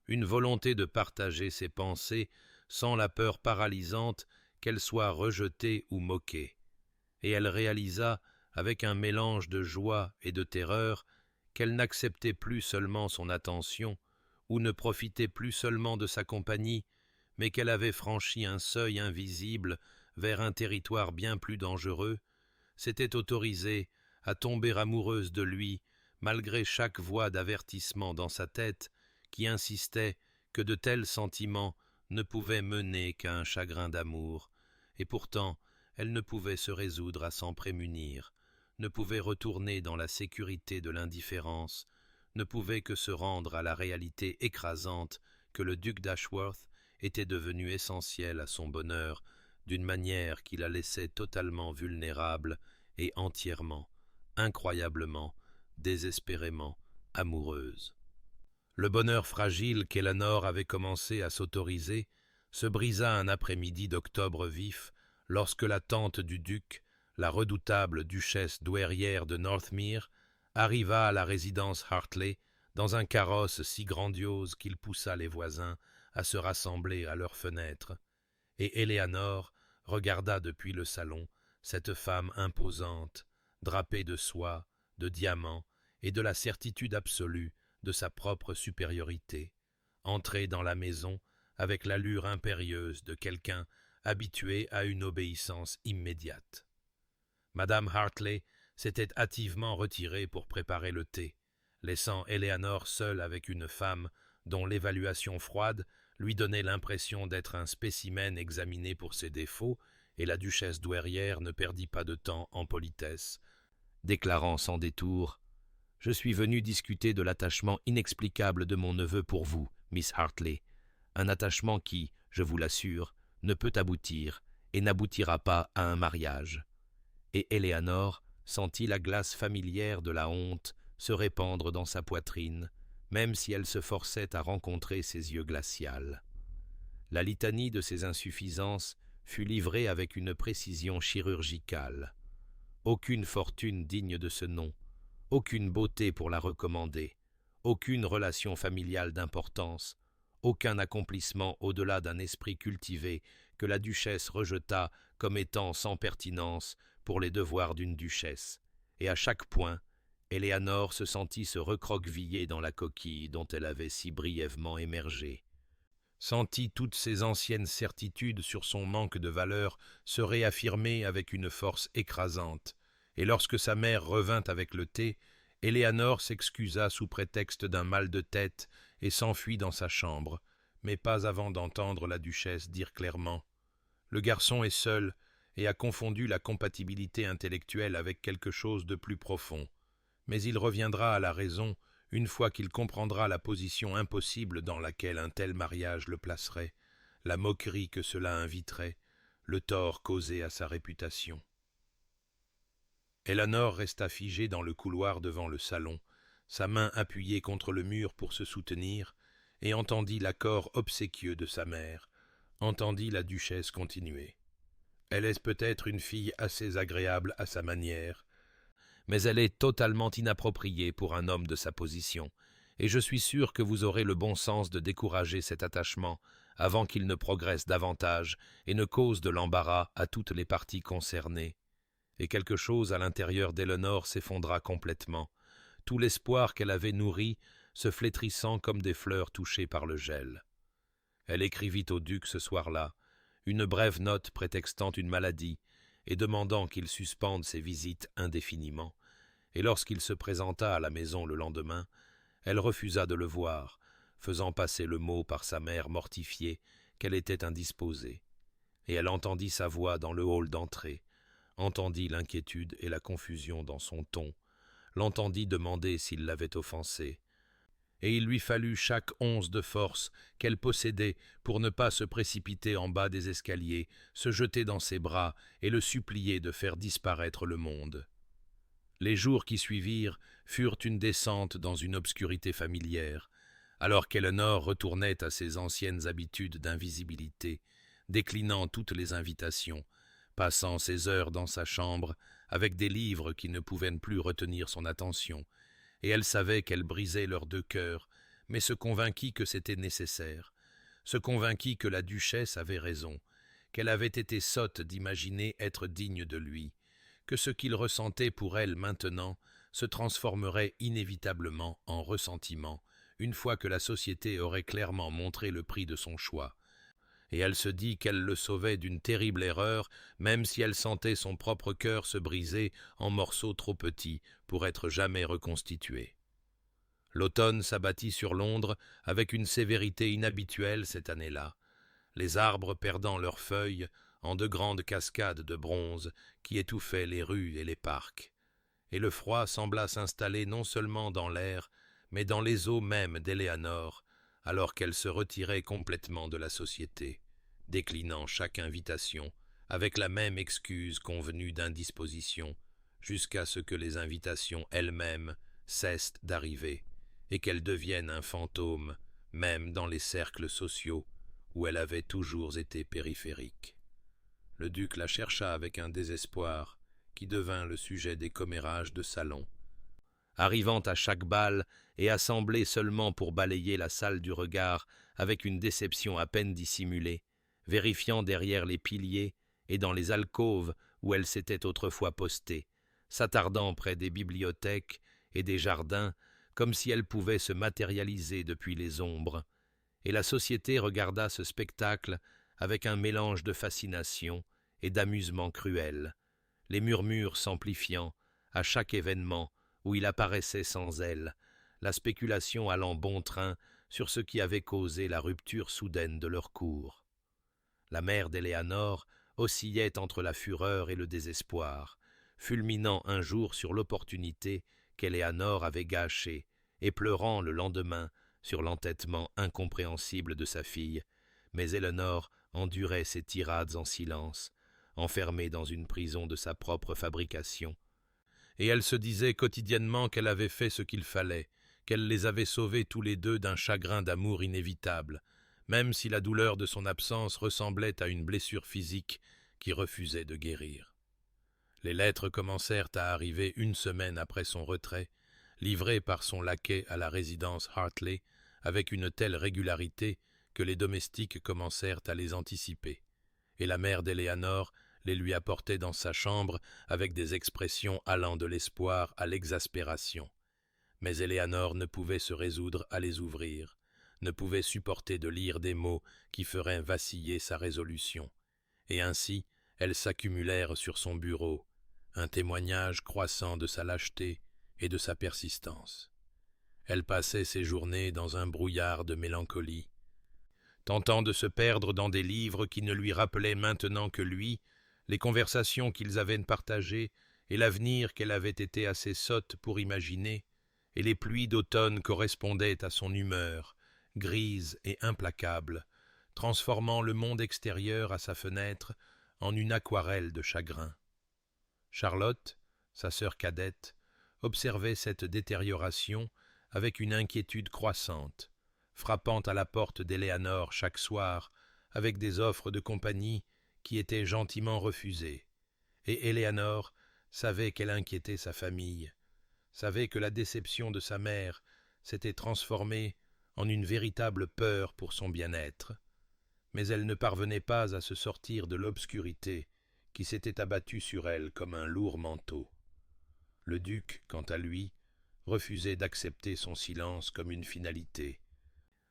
une volonté de partager ses pensées sans la peur paralysante qu'elle soit rejetée ou moquée, et elle réalisa, avec un mélange de joie et de terreur, qu'elle n'acceptait plus seulement son attention, ou ne profitait plus seulement de sa compagnie, mais qu'elle avait franchi un seuil invisible vers un territoire bien plus dangereux, s'était autorisée à tomber amoureuse de lui, malgré chaque voix d'avertissement dans sa tête qui insistait que de tels sentiments ne pouvaient mener qu'à un chagrin d'amour, et pourtant elle ne pouvait se résoudre à s'en prémunir, ne pouvait retourner dans la sécurité de l'indifférence, ne pouvait que se rendre à la réalité écrasante que le duc d'Ashworth était devenu essentiel à son bonheur d'une manière qui la laissait totalement vulnérable et entièrement, incroyablement, désespérément amoureuse. Le bonheur fragile qu'Éléanore avait commencé à s'autoriser se brisa un après-midi d'octobre vif lorsque la tante du duc, la redoutable duchesse douairière de Northmere, arriva à la résidence Hartley dans un carrosse si grandiose qu'il poussa les voisins à se rassembler à leurs fenêtres, et Éléanore regarda depuis le salon cette femme imposante, drapée de soie, de diamants et de la certitude absolue de sa propre supériorité, entrer dans la maison avec l'allure impérieuse de quelqu'un habitué à une obéissance immédiate. Madame Hartley s'était hâtivement retirée pour préparer le thé, laissant Éléanore seule avec une femme dont l'évaluation froide lui donnait l'impression d'être un spécimen examiné pour ses défauts, et la duchesse douairière ne perdit pas de temps en politesse, déclarant sans détour Je suis venu discuter de l'attachement inexplicable de mon neveu pour vous, Miss Hartley. Un attachement qui, je vous l'assure, ne peut aboutir et n'aboutira pas à un mariage. » Et Éléanore sentit la glace familière de la honte se répandre dans sa poitrine, même si elle se forçait à rencontrer ses yeux glacials. La litanie de ses insuffisances fut livrée avec une précision chirurgicale. Aucune fortune digne de ce nom, aucune beauté pour la recommander, aucune relation familiale d'importance, aucun accomplissement au-delà d'un esprit cultivé que la duchesse rejeta comme étant sans pertinence pour les devoirs d'une duchesse, et à chaque point, Éléanore se sentit se recroqueviller dans la coquille dont elle avait si brièvement émergé. Sentit toutes ses anciennes certitudes sur son manque de valeur se réaffirmer avec une force écrasante, et lorsque sa mère revint avec le thé, Éléanore s'excusa sous prétexte d'un mal de tête et s'enfuit dans sa chambre, mais pas avant d'entendre la duchesse dire clairement « Le garçon est seul et a confondu la compatibilité intellectuelle avec quelque chose de plus profond. Mais il reviendra à la raison une fois qu'il comprendra la position impossible dans laquelle un tel mariage le placerait, la moquerie que cela inviterait, le tort causé à sa réputation. » Éléanore resta figée dans le couloir devant le salon, sa main appuyée contre le mur pour se soutenir, et entendit l'accord obséquieux de sa mère, entendit la duchesse continuer. « Elle est peut-être une fille assez agréable à sa manière, mais elle est totalement inappropriée pour un homme de sa position, et je suis sûr que vous aurez le bon sens de décourager cet attachement avant qu'il ne progresse davantage et ne cause de l'embarras à toutes les parties concernées. » Et quelque chose à l'intérieur d'Éléanore s'effondra complètement, tout l'espoir qu'elle avait nourri se flétrissant comme des fleurs touchées par le gel. Elle écrivit au duc ce soir-là une brève note prétextant une maladie et demandant qu'il suspende ses visites indéfiniment, et lorsqu'il se présenta à la maison le lendemain, elle refusa de le voir, faisant passer le mot par sa mère mortifiée qu'elle était indisposée. Et elle entendit sa voix dans le hall d'entrée, entendit l'inquiétude et la confusion dans son ton, l'entendit demander s'il l'avait offensée, et il lui fallut chaque once de force qu'elle possédait pour ne pas se précipiter en bas des escaliers, se jeter dans ses bras et le supplier de faire disparaître le monde. Les jours qui suivirent furent une descente dans une obscurité familière, alors qu'Éléanore retournait à ses anciennes habitudes d'invisibilité, déclinant toutes les invitations, passant ses heures dans sa chambre avec des livres qui ne pouvaient plus retenir son attention, et elle savait qu'elle brisait leurs deux cœurs, mais se convainquit que c'était nécessaire, se convainquit que la duchesse avait raison, qu'elle avait été sotte d'imaginer être digne de lui, que ce qu'il ressentait pour elle maintenant se transformerait inévitablement en ressentiment, une fois que la société aurait clairement montré le prix de son choix. Et elle se dit qu'elle le sauvait d'une terrible erreur, même si elle sentait son propre cœur se briser en morceaux trop petits pour être jamais reconstitué. L'automne s'abattit sur Londres avec une sévérité inhabituelle cette année-là, les arbres perdant leurs feuilles en de grandes cascades de bronze qui étouffaient les rues et les parcs. Et le froid sembla s'installer non seulement dans l'air, mais dans les os mêmes d'Éléanore, alors qu'elle se retirait complètement de la société, déclinant chaque invitation avec la même excuse convenue d'indisposition, jusqu'à ce que les invitations elles-mêmes cessent d'arriver et qu'elles deviennent un fantôme, même dans les cercles sociaux où elle avait toujours été périphérique. Le duc la chercha avec un désespoir qui devint le sujet des commérages de salon. Arrivant à chaque bal et assemblée seulement pour balayer la salle du regard avec une déception à peine dissimulée, vérifiant derrière les piliers et dans les alcôves où elle s'était autrefois postée, s'attardant près des bibliothèques et des jardins comme si elle pouvait se matérialiser depuis les ombres, et la société regarda ce spectacle avec un mélange de fascination et d'amusement cruel, les murmures s'amplifiant à chaque événement où il apparaissait sans elle, la spéculation allant bon train sur ce qui avait causé la rupture soudaine de leur cour. La mère d'Éléanore oscillait entre la fureur et le désespoir, fulminant un jour sur l'opportunité qu'Éléanore avait gâché, et pleurant le lendemain sur l'entêtement incompréhensible de sa fille, mais Éléanore endurait ses tirades en silence, enfermée dans une prison de sa propre fabrication. Et elle se disait quotidiennement qu'elle avait fait ce qu'il fallait, qu'elle les avait sauvés tous les deux d'un chagrin d'amour inévitable, même si la douleur de son absence ressemblait à une blessure physique qui refusait de guérir. Les lettres commencèrent à arriver une semaine après son retrait, livrées par son laquais à la résidence Hartley, avec une telle régularité que les domestiques commencèrent à les anticiper, et la mère d'Éléanore les lui apportait dans sa chambre avec des expressions allant de l'espoir à l'exaspération. Mais Éléanore ne pouvait se résoudre à les ouvrir, ne pouvait supporter de lire des mots qui feraient vaciller sa résolution, et ainsi elles s'accumulèrent sur son bureau, un témoignage croissant de sa lâcheté et de sa persistance. Elle passait ses journées dans un brouillard de mélancolie, tentant de se perdre dans des livres qui ne lui rappelaient maintenant que lui, les conversations qu'ils avaient partagées et l'avenir qu'elle avait été assez sotte pour imaginer, et les pluies d'automne correspondaient à son humeur, grise et implacable, transformant le monde extérieur à sa fenêtre en une aquarelle de chagrin. Charlotte, sa sœur cadette, observait cette détérioration avec une inquiétude croissante, frappant à la porte d'Éléanore chaque soir avec des offres de compagnie qui étaient gentiment refusées, et Éléanore savait qu'elle inquiétait sa famille, savait que la déception de sa mère s'était transformée en une véritable peur pour son bien-être, mais elle ne parvenait pas à se sortir de l'obscurité qui s'était abattue sur elle comme un lourd manteau. Le duc, quant à lui, refusait d'accepter son silence comme une finalité,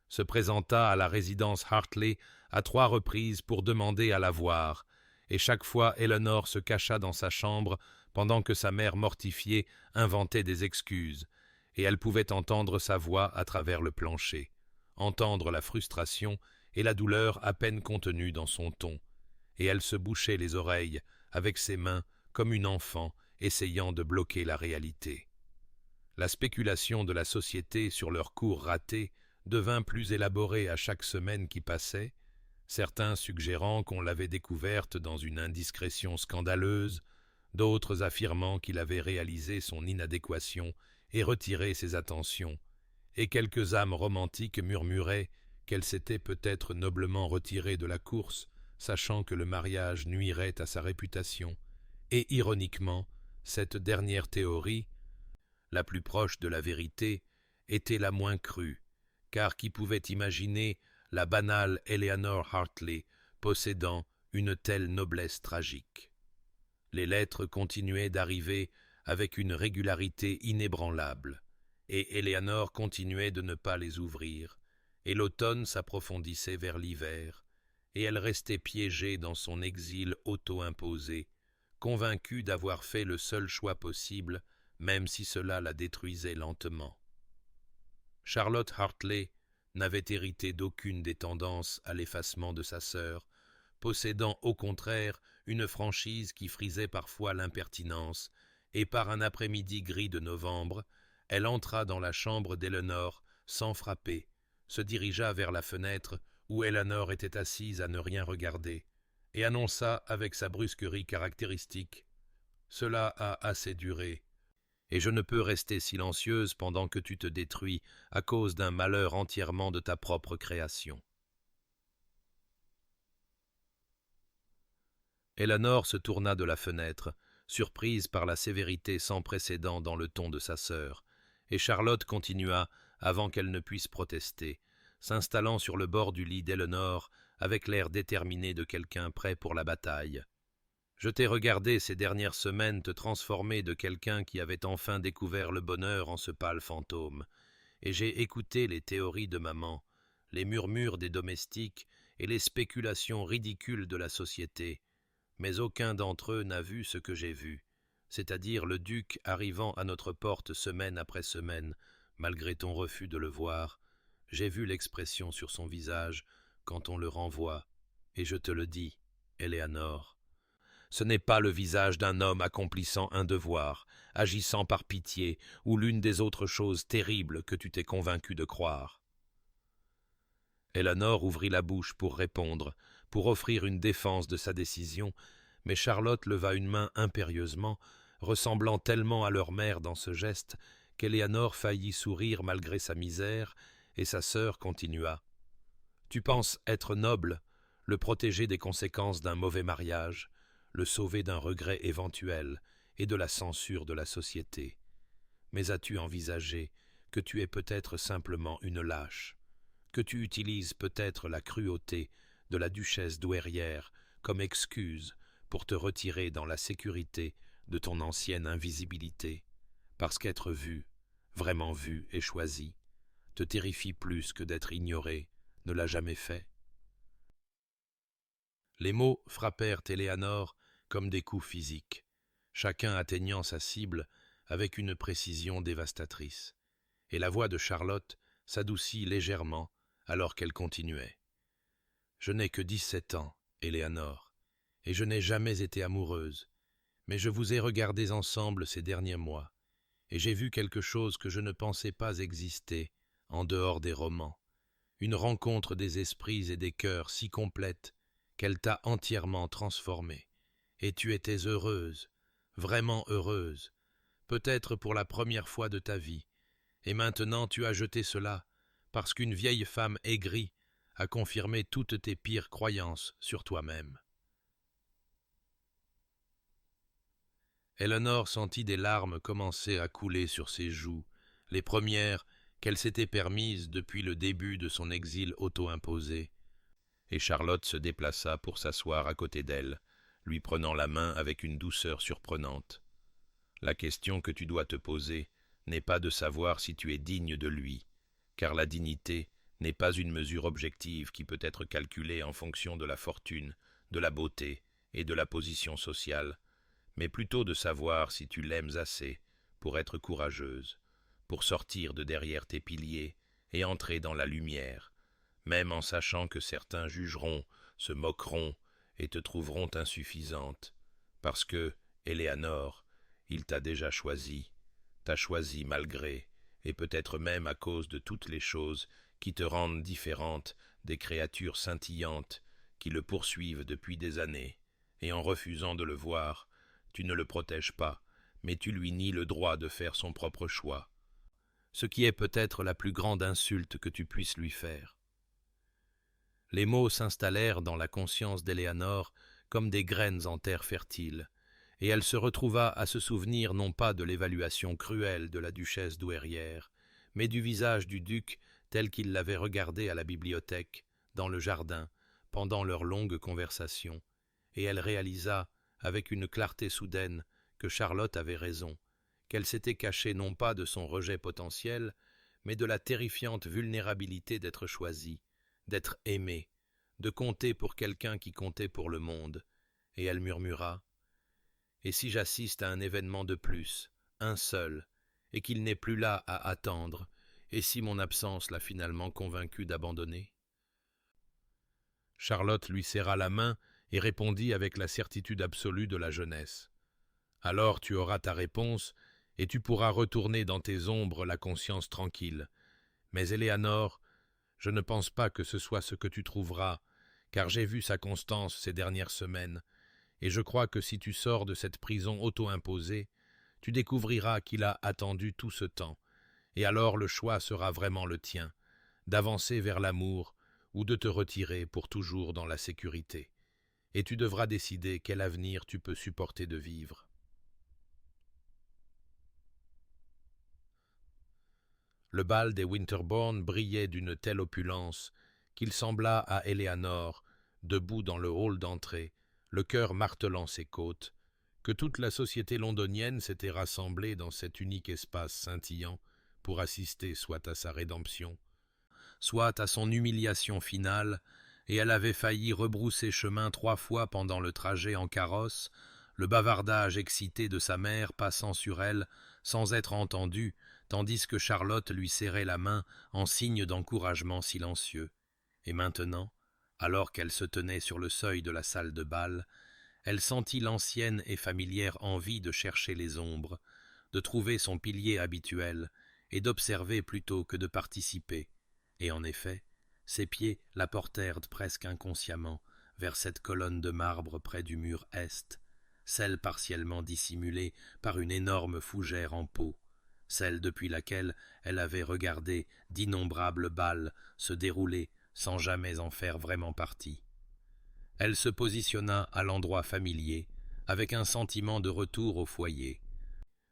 se présenta à la résidence Hartley à 3 reprises pour demander à la voir, et chaque fois Éléanore se cacha dans sa chambre pendant que sa mère mortifiée inventait des excuses, et elle pouvait entendre sa voix à travers le plancher, entendre la frustration et la douleur à peine contenue dans son ton, et elle se bouchait les oreilles avec ses mains comme une enfant essayant de bloquer la réalité. La spéculation de la société sur leur cours raté devint plus élaborée à chaque semaine qui passait, certains suggérant qu'on l'avait découverte dans une indiscrétion scandaleuse, d'autres affirmant qu'il avait réalisé son inadéquation et retiré ses attentions, et quelques âmes romantiques murmuraient qu'elle s'était peut-être noblement retirée de la course, sachant que le mariage nuirait à sa réputation, et ironiquement, cette dernière théorie, la plus proche de la vérité, était la moins crue, car qui pouvait imaginer la banale Éléanore Hartley possédant une telle noblesse tragique? Les lettres continuaient d'arriver avec une régularité inébranlable, et Éléanore continuait de ne pas les ouvrir, et l'automne s'approfondissait vers l'hiver, et elle restait piégée dans son exil auto-imposé, convaincue d'avoir fait le seul choix possible, même si cela la détruisait lentement. Charlotte Hartley n'avait hérité d'aucune des tendances à l'effacement de sa sœur, possédant au contraire une franchise qui frisait parfois l'impertinence, et par un après-midi gris de novembre, elle entra dans la chambre d'Éléanore sans frapper, se dirigea vers la fenêtre où Éléanore était assise à ne rien regarder, et annonça avec sa brusquerie caractéristique « Cela a assez duré, et je ne peux rester silencieuse pendant que tu te détruis à cause d'un malheur entièrement de ta propre création. » Éléanore se tourna de la fenêtre, surprise par la sévérité sans précédent dans le ton de sa sœur, et Charlotte continua, avant qu'elle ne puisse protester, s'installant sur le bord du lit d'Éléanore avec l'air déterminé de quelqu'un prêt pour la bataille. « Je t'ai regardé ces dernières semaines te transformer de quelqu'un qui avait enfin découvert le bonheur en ce pâle fantôme, et j'ai écouté les théories de maman, les murmures des domestiques et les spéculations ridicules de la société, mais aucun d'entre eux n'a vu ce que j'ai vu, c'est-à-dire le duc arrivant à notre porte semaine après semaine, malgré ton refus de le voir. J'ai vu l'expression sur son visage quand on le renvoie, et je te le dis, Éléanore. Ce n'est pas le visage d'un homme accomplissant un devoir, agissant par pitié, ou l'une des autres choses terribles que tu t'es convaincu de croire. » Eleanor ouvrit la bouche pour répondre, pour offrir une défense de sa décision, mais Charlotte leva une main impérieusement, ressemblant tellement à leur mère dans ce geste, qu'Éléanor faillit sourire malgré sa misère, et sa sœur continua. « Tu penses être noble, le protéger des conséquences d'un mauvais mariage, le sauver d'un regret éventuel et de la censure de la société. Mais as-tu envisagé que tu es peut-être simplement une lâche, que tu utilises peut-être la cruauté de la duchesse douairière comme excuse pour te retirer dans la sécurité de ton ancienne invisibilité, parce qu'être vu, vraiment vu et choisi, te terrifie plus que d'être ignoré, ne l'a jamais fait. » Les mots frappèrent Éléanor comme des coups physiques, chacun atteignant sa cible avec une précision dévastatrice, et la voix de Charlotte s'adoucit légèrement alors qu'elle continuait. « Je n'ai que 17 ans, Éléanor, et je n'ai jamais été amoureuse, mais je vous ai regardés ensemble ces derniers mois, et j'ai vu quelque chose que je ne pensais pas exister en dehors des romans, une rencontre des esprits et des cœurs si complète qu'elle t'a entièrement transformée, et tu étais heureuse, vraiment heureuse, peut-être pour la première fois de ta vie, et maintenant tu as jeté cela parce qu'une vieille femme aigrie a confirmé toutes tes pires croyances sur toi-même. » Eleanor sentit des larmes commencer à couler sur ses joues, les premières qu'elle s'était permises depuis le début de son exil auto-imposé, et Charlotte se déplaça pour s'asseoir à côté d'elle, lui prenant la main avec une douceur surprenante. « La question que tu dois te poser n'est pas de savoir si tu es digne de lui, car la dignité n'est pas une mesure objective qui peut être calculée en fonction de la fortune, de la beauté et de la position sociale, mais plutôt de savoir si tu l'aimes assez pour être courageuse, pour sortir de derrière tes piliers et entrer dans la lumière, même en sachant que certains jugeront, se moqueront et te trouveront insuffisante, parce que, Éléanor, il t'a déjà choisi, t'a choisi malgré, et peut-être même à cause de toutes les choses qui te rendent différente des créatures scintillantes qui le poursuivent depuis des années, et en refusant de le voir, tu ne le protèges pas, mais tu lui nies le droit de faire son propre choix, ce qui est peut-être la plus grande insulte que tu puisses lui faire. » Les mots s'installèrent dans la conscience d'Éléanor comme des graines en terre fertile, et elle se retrouva à se souvenir non pas de l'évaluation cruelle de la duchesse douairière, mais du visage du duc tel qu'il l'avait regardé à la bibliothèque, dans le jardin, pendant leur longue conversation, et elle réalisa, avec une clarté soudaine, que Charlotte avait raison, qu'elle s'était cachée non pas de son rejet potentiel, mais de la terrifiante vulnérabilité d'être choisie, d'être aimée, de compter pour quelqu'un qui comptait pour le monde, et elle murmura « Et si j'assiste à un événement de plus, un seul, et qu'il n'est plus là à attendre, et si mon absence l'a finalement convaincu d'abandonner ?» Charlotte lui serra la main et répondit avec la certitude absolue de la jeunesse. « Alors tu auras ta réponse, et tu pourras retourner dans tes ombres la conscience tranquille. Mais Éléanor, je ne pense pas que ce soit ce que tu trouveras, car j'ai vu sa constance ces dernières semaines, et je crois que si tu sors de cette prison auto-imposée, tu découvriras qu'il a attendu tout ce temps, et alors le choix sera vraiment le tien, d'avancer vers l'amour ou de te retirer pour toujours dans la sécurité, et tu devras décider quel avenir tu peux supporter de vivre. » Le bal des Winterbourne brillait d'une telle opulence qu'il sembla à Éléanor, debout dans le hall d'entrée, le cœur martelant ses côtes, que toute la société londonienne s'était rassemblée dans cet unique espace scintillant pour assister soit à sa rédemption, soit à son humiliation finale, et elle avait failli rebrousser chemin 3 fois pendant le trajet en carrosse, le bavardage excité de sa mère passant sur elle sans être entendu, tandis que Charlotte lui serrait la main en signe d'encouragement silencieux. Et maintenant, alors qu'elle se tenait sur le seuil de la salle de bal, Elle sentit l'ancienne et familière envie de chercher les ombres, de trouver son pilier habituel et d'observer plutôt que de participer. Et en effet, ses pieds la portèrent presque inconsciemment vers cette colonne de marbre près du mur est, celle partiellement dissimulée par une énorme fougère en peau, celle depuis laquelle elle avait regardé d'innombrables bals se dérouler sans jamais en faire vraiment partie. Elle se positionna à l'endroit familier, avec un sentiment de retour au foyer.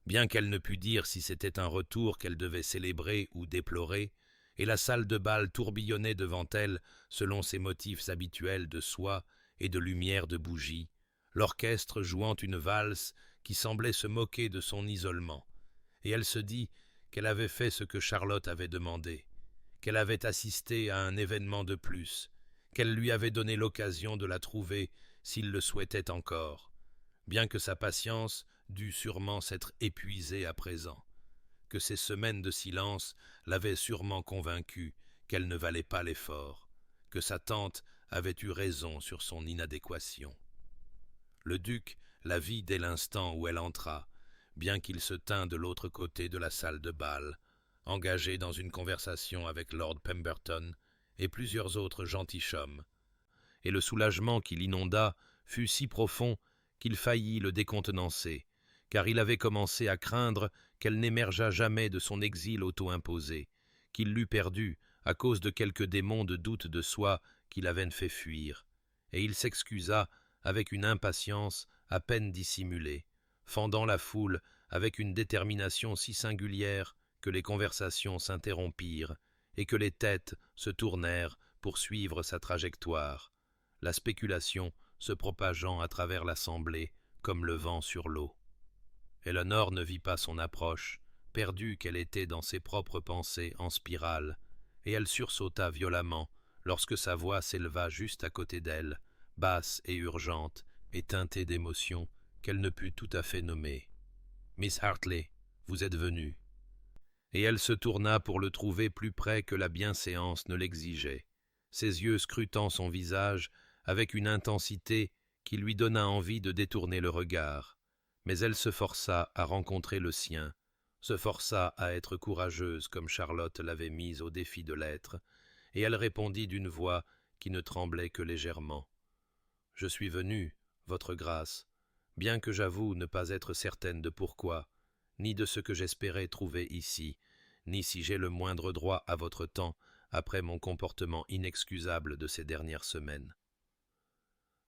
Bien qu'elle ne pût dire si c'était un retour qu'elle devait célébrer ou déplorer, et la salle de bal tourbillonnait devant elle selon ses motifs habituels de soie et de lumière de bougies, l'orchestre jouant une valse qui semblait se moquer de son isolement, et elle se dit qu'elle avait fait ce que Charlotte avait demandé, qu'elle avait assisté à un événement de plus, qu'elle lui avait donné l'occasion de la trouver s'il le souhaitait encore, bien que sa patience dût sûrement s'être épuisée à présent, que ces semaines de silence l'avaient sûrement convaincue qu'elle ne valait pas l'effort, que sa tante avait eu raison sur son inadéquation. Le duc la vit dès l'instant où elle entra, bien qu'il se tînt de l'autre côté de la salle de bal, engagé dans une conversation avec Lord Pemberton et plusieurs autres gentilshommes, et le soulagement qui l'inonda fut si profond qu'il faillit le décontenancer, car il avait commencé à craindre qu'elle n'émergeât jamais de son exil auto-imposé, qu'il l'eût perdue à cause de quelques démons de doute de soi qui l'avaient fait fuir, et il s'excusa avec une impatience à peine dissimulée, fendant la foule avec une détermination si singulière que les conversations s'interrompirent et que les têtes se tournèrent pour suivre sa trajectoire, la spéculation se propageant à travers l'assemblée comme le vent sur l'eau. Éléonore ne vit pas son approche, perdue qu'elle était dans ses propres pensées en spirale, et elle sursauta violemment lorsque sa voix s'éleva juste à côté d'elle, basse et urgente, et teintée d'émotions qu'elle ne put tout à fait nommer. « Miss Hartley, vous êtes venue. » Et elle se tourna pour le trouver plus près que la bienséance ne l'exigeait, ses yeux scrutant son visage avec une intensité qui lui donna envie de détourner le regard, mais elle se força à rencontrer le sien, se força à être courageuse comme Charlotte l'avait mise au défi de l'être, et elle répondit d'une voix qui ne tremblait que légèrement. « Je suis venue, votre grâce, bien que j'avoue ne pas être certaine de pourquoi, ni de ce que j'espérais trouver ici, ni si j'ai le moindre droit à votre temps après mon comportement inexcusable de ces dernières semaines. »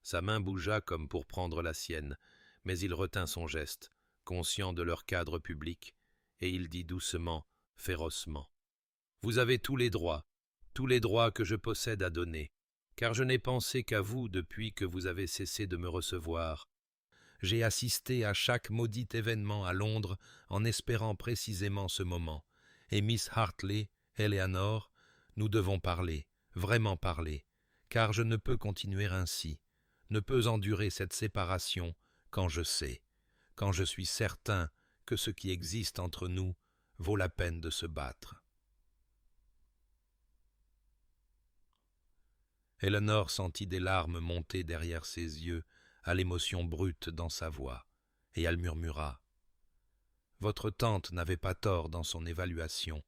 Sa main bougea comme pour prendre la sienne, mais il retint son geste, conscient de leur cadre public, et il dit doucement, férocement. « Vous avez tous les droits que je possède à donner, car je n'ai pensé qu'à vous depuis que vous avez cessé de me recevoir. J'ai assisté à chaque maudit événement à Londres en espérant précisément ce moment, et Miss Hartley, Éléonore, nous devons parler, vraiment parler, car je ne peux continuer ainsi, ne peux endurer cette séparation quand je sais, quand je suis certain que ce qui existe entre nous vaut la peine de se battre. » Éléonore sentit des larmes monter derrière ses yeux à l'émotion brute dans sa voix, et elle murmura « Votre tante n'avait pas tort dans son évaluation.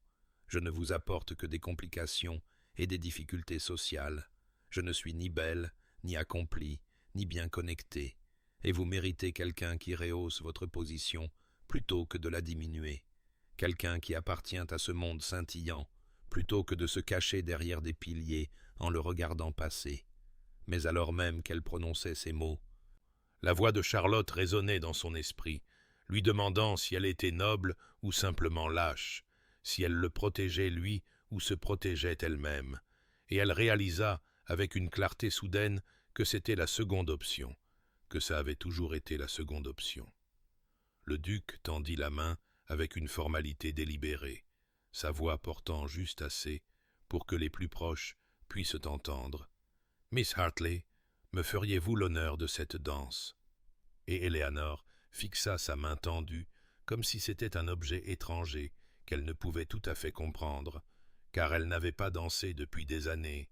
Je ne vous apporte que des complications et des difficultés sociales. Je ne suis ni belle, ni accomplie, ni bien connectée, et vous méritez quelqu'un qui rehausse votre position plutôt que de la diminuer, quelqu'un qui appartient à ce monde scintillant, plutôt que de se cacher derrière des piliers en le regardant passer. » Mais alors même qu'elle prononçait ces mots, la voix de Charlotte résonnait dans son esprit, lui demandant si elle était noble ou simplement lâche, si elle le protégeait lui ou se protégeait elle-même, et elle réalisa avec une clarté soudaine que c'était la seconde option, que ça avait toujours été la seconde option. Le duc tendit la main avec une formalité délibérée, sa voix portant juste assez pour que les plus proches puissent entendre. « Miss Hartley, me feriez-vous l'honneur de cette danse ?» Et Éléonore fixa sa main tendue comme si c'était un objet étranger qu'elle ne pouvait tout à fait comprendre, car elle n'avait pas dansé depuis des années,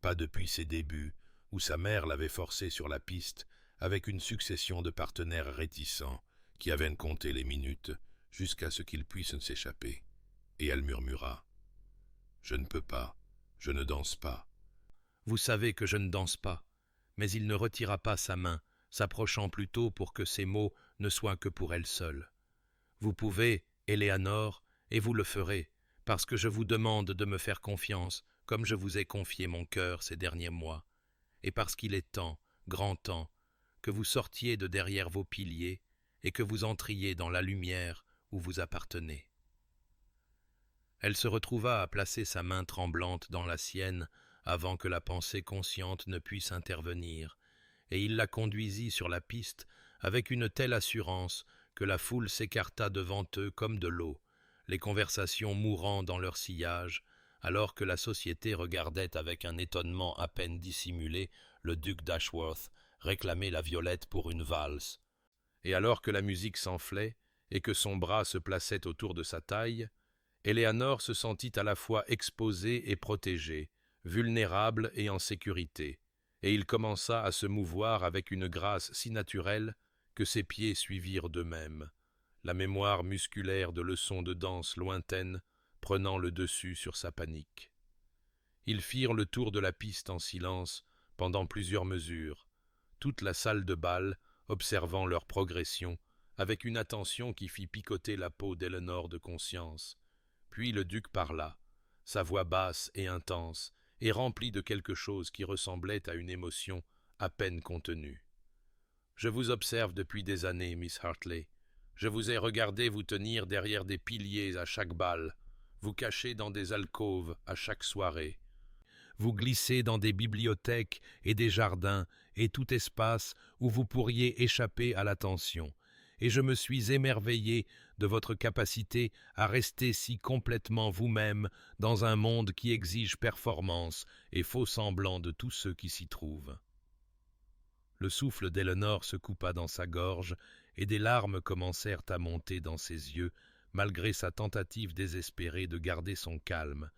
pas depuis ses débuts, où sa mère l'avait forcée sur la piste avec une succession de partenaires réticents qui avaient compté les minutes jusqu'à ce qu'ils puissent s'échapper. Et elle murmura: « Je ne peux pas, je ne danse pas. » Vous savez que je ne danse pas, mais il ne retira pas sa main, s'approchant plutôt pour que ces mots ne soient que pour elle seule. Vous pouvez, Éléanore, et vous le ferez, parce que je vous demande de me faire confiance, comme je vous ai confié mon cœur ces derniers mois, et parce qu'il est temps, grand temps, que vous sortiez de derrière vos piliers et que vous entriez dans la lumière où vous appartenez. Elle se retrouva à placer sa main tremblante dans la sienne avant que la pensée consciente ne puisse intervenir, et il la conduisit sur la piste avec une telle assurance que la foule s'écarta devant eux comme de l'eau, les conversations mourant dans leur sillage, alors que la société regardait avec un étonnement à peine dissimulé le duc d'Ashworth réclamer la violette pour une valse. Et alors que la musique s'enflait et que son bras se plaçait autour de sa taille, Éléanore se sentit à la fois exposée et protégée, vulnérable et en sécurité, et il commença à se mouvoir avec une grâce si naturelle que ses pieds suivirent d'eux-mêmes, la mémoire musculaire de leçons de danse lointaines prenant le dessus sur sa panique. Ils firent le tour de la piste en silence pendant plusieurs mesures, toute la salle de bal observant leur progression avec une attention qui fit picoter la peau d'Éléanore de conscience. Puis le duc parla, sa voix basse et intense, et remplie de quelque chose qui ressemblait à une émotion à peine contenue. « Je vous observe depuis des années, Miss Hartley. Je vous ai regardé vous tenir derrière des piliers à chaque bal, vous cacher dans des alcôves à chaque soirée, vous glisser dans des bibliothèques et des jardins et tout espace où vous pourriez échapper à l'attention, et je me suis émerveillé de votre capacité à rester si complètement vous-même dans un monde qui exige performance et faux semblant de tous ceux qui s'y trouvent. » Le souffle d'Éléanore se coupa dans sa gorge et des larmes commencèrent à monter dans ses yeux malgré sa tentative désespérée de garder son calme,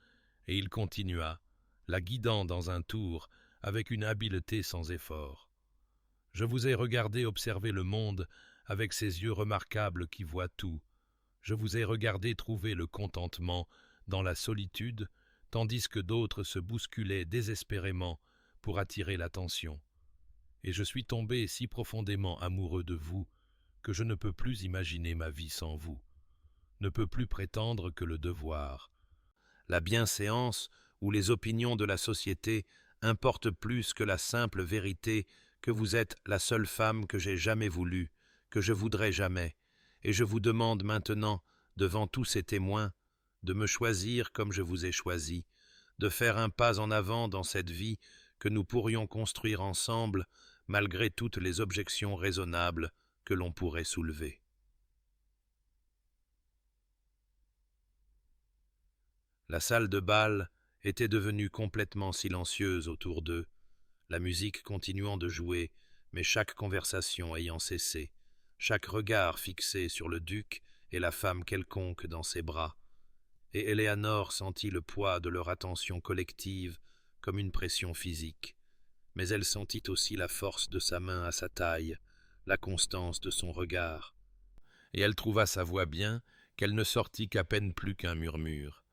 et il continua, la guidant dans un tour avec une habileté sans effort. « Je vous ai regardé observer le monde avec ces yeux remarquables qui voient tout. Je vous ai regardé trouver le contentement dans la solitude, tandis que d'autres se bousculaient désespérément pour attirer l'attention. Et je suis tombé si profondément amoureux de vous que je ne peux plus imaginer ma vie sans vous, ne peux plus prétendre que le devoir. La bienséance ou les opinions de la société importent plus que la simple vérité que vous êtes la seule femme que j'ai jamais voulu, que je voudrais jamais, et je vous demande maintenant, devant tous ces témoins, de me choisir comme je vous ai choisi, de faire un pas en avant dans cette vie que nous pourrions construire ensemble malgré toutes les objections raisonnables que l'on pourrait soulever. La salle de bal était devenue complètement silencieuse autour d'eux, la musique continuant de jouer, mais chaque conversation ayant cessé, chaque regard fixé sur le duc et la femme quelconque dans ses bras, et Éléanore sentit le poids de leur attention collective comme une pression physique, mais elle sentit aussi la force de sa main à sa taille, la constance de son regard, et elle trouva sa voix bien qu'elle ne sortit qu'à peine plus qu'un murmure.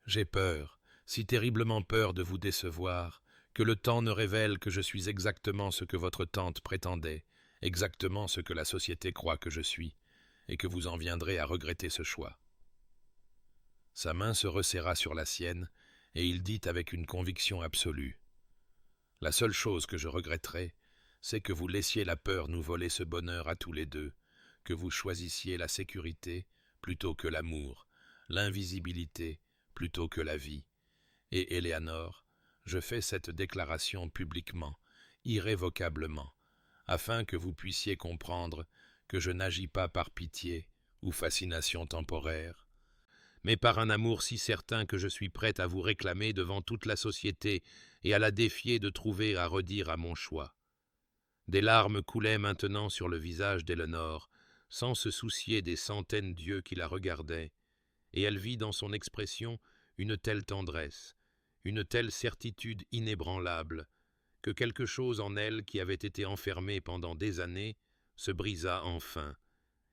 « J'ai peur, si terriblement peur de vous décevoir, que le temps ne révèle que je suis exactement ce que votre tante prétendait, exactement ce que la société croit que je suis, et que vous en viendrez à regretter ce choix. » Sa main se resserra sur la sienne, et il dit avec une conviction absolue: « La seule chose que je regretterais, c'est que vous laissiez la peur nous voler ce bonheur à tous les deux, que vous choisissiez la sécurité plutôt que l'amour, l'invisibilité plutôt que la vie. Et Éléanore, je fais cette déclaration publiquement, irrévocablement, afin que vous puissiez comprendre que je n'agis pas par pitié ou fascination temporaire, mais par un amour si certain que je suis prête à vous réclamer devant toute la société et à la défier de trouver à redire à mon choix. » Des larmes coulaient maintenant sur le visage d'Éléanore, sans se soucier des centaines d'yeux qui la regardaient, et elle vit dans son expression une telle tendresse, une telle certitude inébranlable, que quelque chose en elle qui avait été enfermé pendant des années se brisa enfin,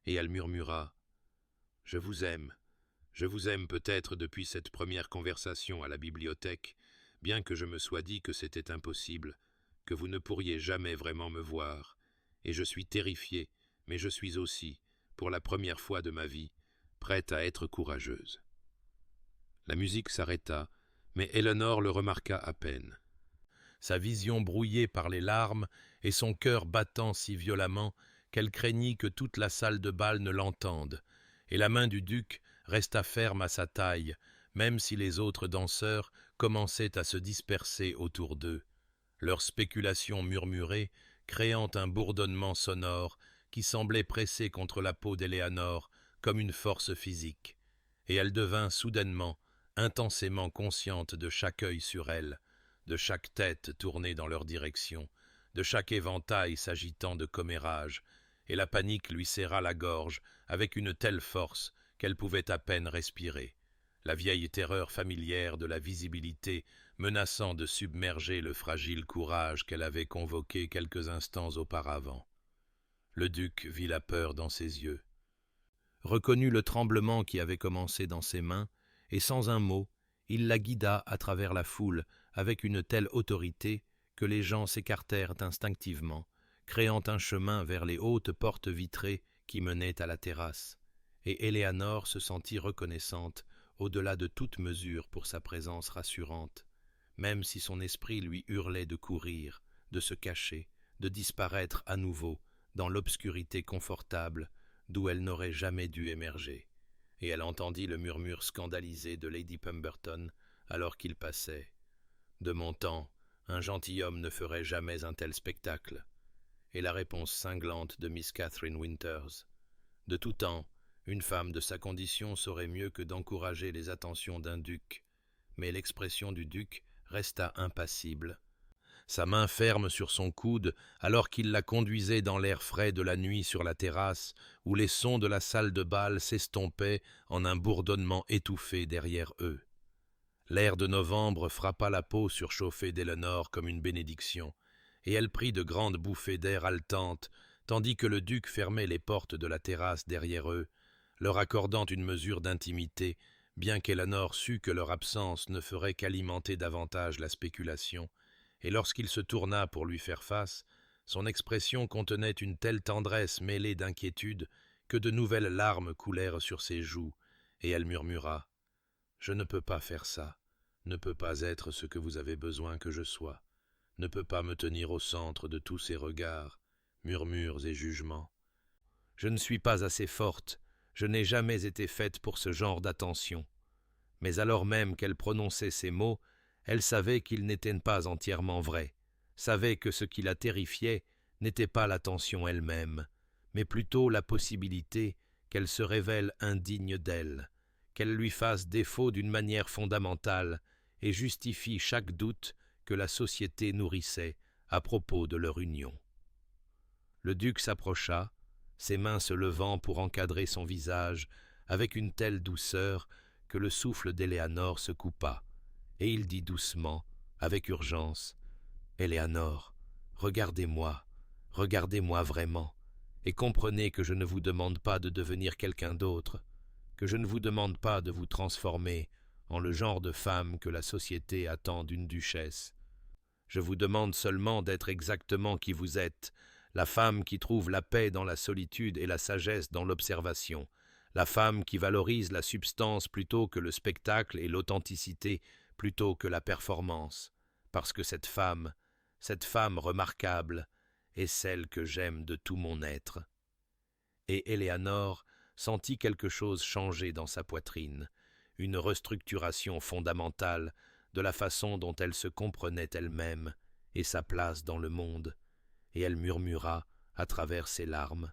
et elle murmura « Je vous aime peut-être depuis cette première conversation à la bibliothèque, bien que je me sois dit que c'était impossible, que vous ne pourriez jamais vraiment me voir, et je suis terrifiée, mais je suis aussi, pour la première fois de ma vie, prête à être courageuse. » La musique s'arrêta, mais Eleanor le remarqua à peine. Sa vision brouillée par les larmes et son cœur battant si violemment qu'elle craignit que toute la salle de bal ne l'entende, et la main du duc resta ferme à sa taille, même si les autres danseurs commençaient à se disperser autour d'eux, leurs spéculations murmurées créant un bourdonnement sonore qui semblait presser contre la peau d'Éléanore comme une force physique, et elle devint soudainement, intensément consciente de chaque œil sur elle, de chaque tête tournée dans leur direction, de chaque éventail s'agitant de commérage, et la panique lui serra la gorge avec une telle force qu'elle pouvait à peine respirer, la vieille terreur familière de la visibilité menaçant de submerger le fragile courage qu'elle avait convoqué quelques instants auparavant. Le duc vit la peur dans ses yeux, reconnut le tremblement qui avait commencé dans ses mains, et sans un mot, il la guida à travers la foule avec une telle autorité que les gens s'écartèrent instinctivement, créant un chemin vers les hautes portes vitrées qui menaient à la terrasse, et Éléanore se sentit reconnaissante au-delà de toute mesure pour sa présence rassurante, même si son esprit lui hurlait de courir, de se cacher, de disparaître à nouveau dans l'obscurité confortable d'où elle n'aurait jamais dû émerger, et elle entendit le murmure scandalisé de Lady Pemberton alors qu'il passait. « De mon temps, un gentilhomme ne ferait jamais un tel spectacle. » Et la réponse cinglante de Miss Catherine Winters. « De tout temps, une femme de sa condition saurait mieux que d'encourager les attentions d'un duc. » Mais l'expression du duc resta impassible, sa main ferme sur son coude alors qu'il la conduisait dans l'air frais de la nuit sur la terrasse où les sons de la salle de bal s'estompaient en un bourdonnement étouffé derrière eux. L'air de novembre frappa la peau surchauffée d'Éléanore comme une bénédiction, et elle prit de grandes bouffées d'air haletantes, tandis que le duc fermait les portes de la terrasse derrière eux, leur accordant une mesure d'intimité, bien qu'Éléanore sût que leur absence ne ferait qu'alimenter davantage la spéculation, et lorsqu'il se tourna pour lui faire face, son expression contenait une telle tendresse mêlée d'inquiétude que de nouvelles larmes coulèrent sur ses joues, et elle murmura « Je ne peux pas faire ça, ne peux pas être ce que vous avez besoin que je sois, ne peux pas me tenir au centre de tous ces regards, murmures et jugements. Je ne suis pas assez forte, je n'ai jamais été faite pour ce genre d'attention. » Mais alors même qu'elle prononçait ces mots, elle savait qu'ils n'étaient pas entièrement vrais, savait que ce qui la terrifiait n'était pas l'attention elle-même, mais plutôt la possibilité qu'elle se révèle indigne d'elle, qu'elle lui fasse défaut d'une manière fondamentale et justifie chaque doute que la société nourrissait à propos de leur union. Le duc s'approcha, ses mains se levant pour encadrer son visage avec une telle douceur que le souffle d'Éléanore se coupa, et il dit doucement, avec urgence, « Éléanore, regardez-moi vraiment, et comprenez que je ne vous demande pas de devenir quelqu'un d'autre, que je ne vous demande pas de vous transformer en le genre de femme que la société attend d'une duchesse. Je vous demande seulement d'être exactement qui vous êtes, la femme qui trouve la paix dans la solitude et la sagesse dans l'observation, la femme qui valorise la substance plutôt que le spectacle et l'authenticité plutôt que la performance, parce que cette femme remarquable, est celle que j'aime de tout mon être. » Et Éléanore sentit quelque chose changer dans sa poitrine, une restructuration fondamentale de la façon dont elle se comprenait elle-même et sa place dans le monde, et elle murmura à travers ses larmes,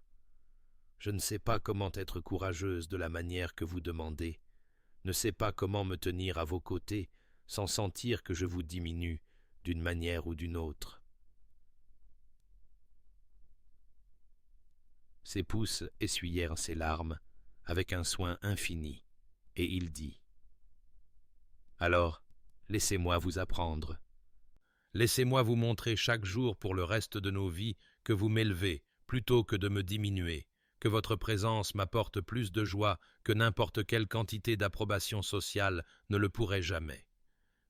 « Je ne sais pas comment être courageuse de la manière que vous demandez, ne sais pas comment me tenir à vos côtés sans sentir que je vous diminue d'une manière ou d'une autre. » Ses pouces essuyèrent ses larmes avec un soin infini, et il dit « Alors, laissez-moi vous apprendre. » Laissez-moi vous montrer chaque jour pour le reste de nos vies que vous m'élevez plutôt que de me diminuer, que votre présence m'apporte plus de joie que n'importe quelle quantité d'approbation sociale ne le pourrait jamais. »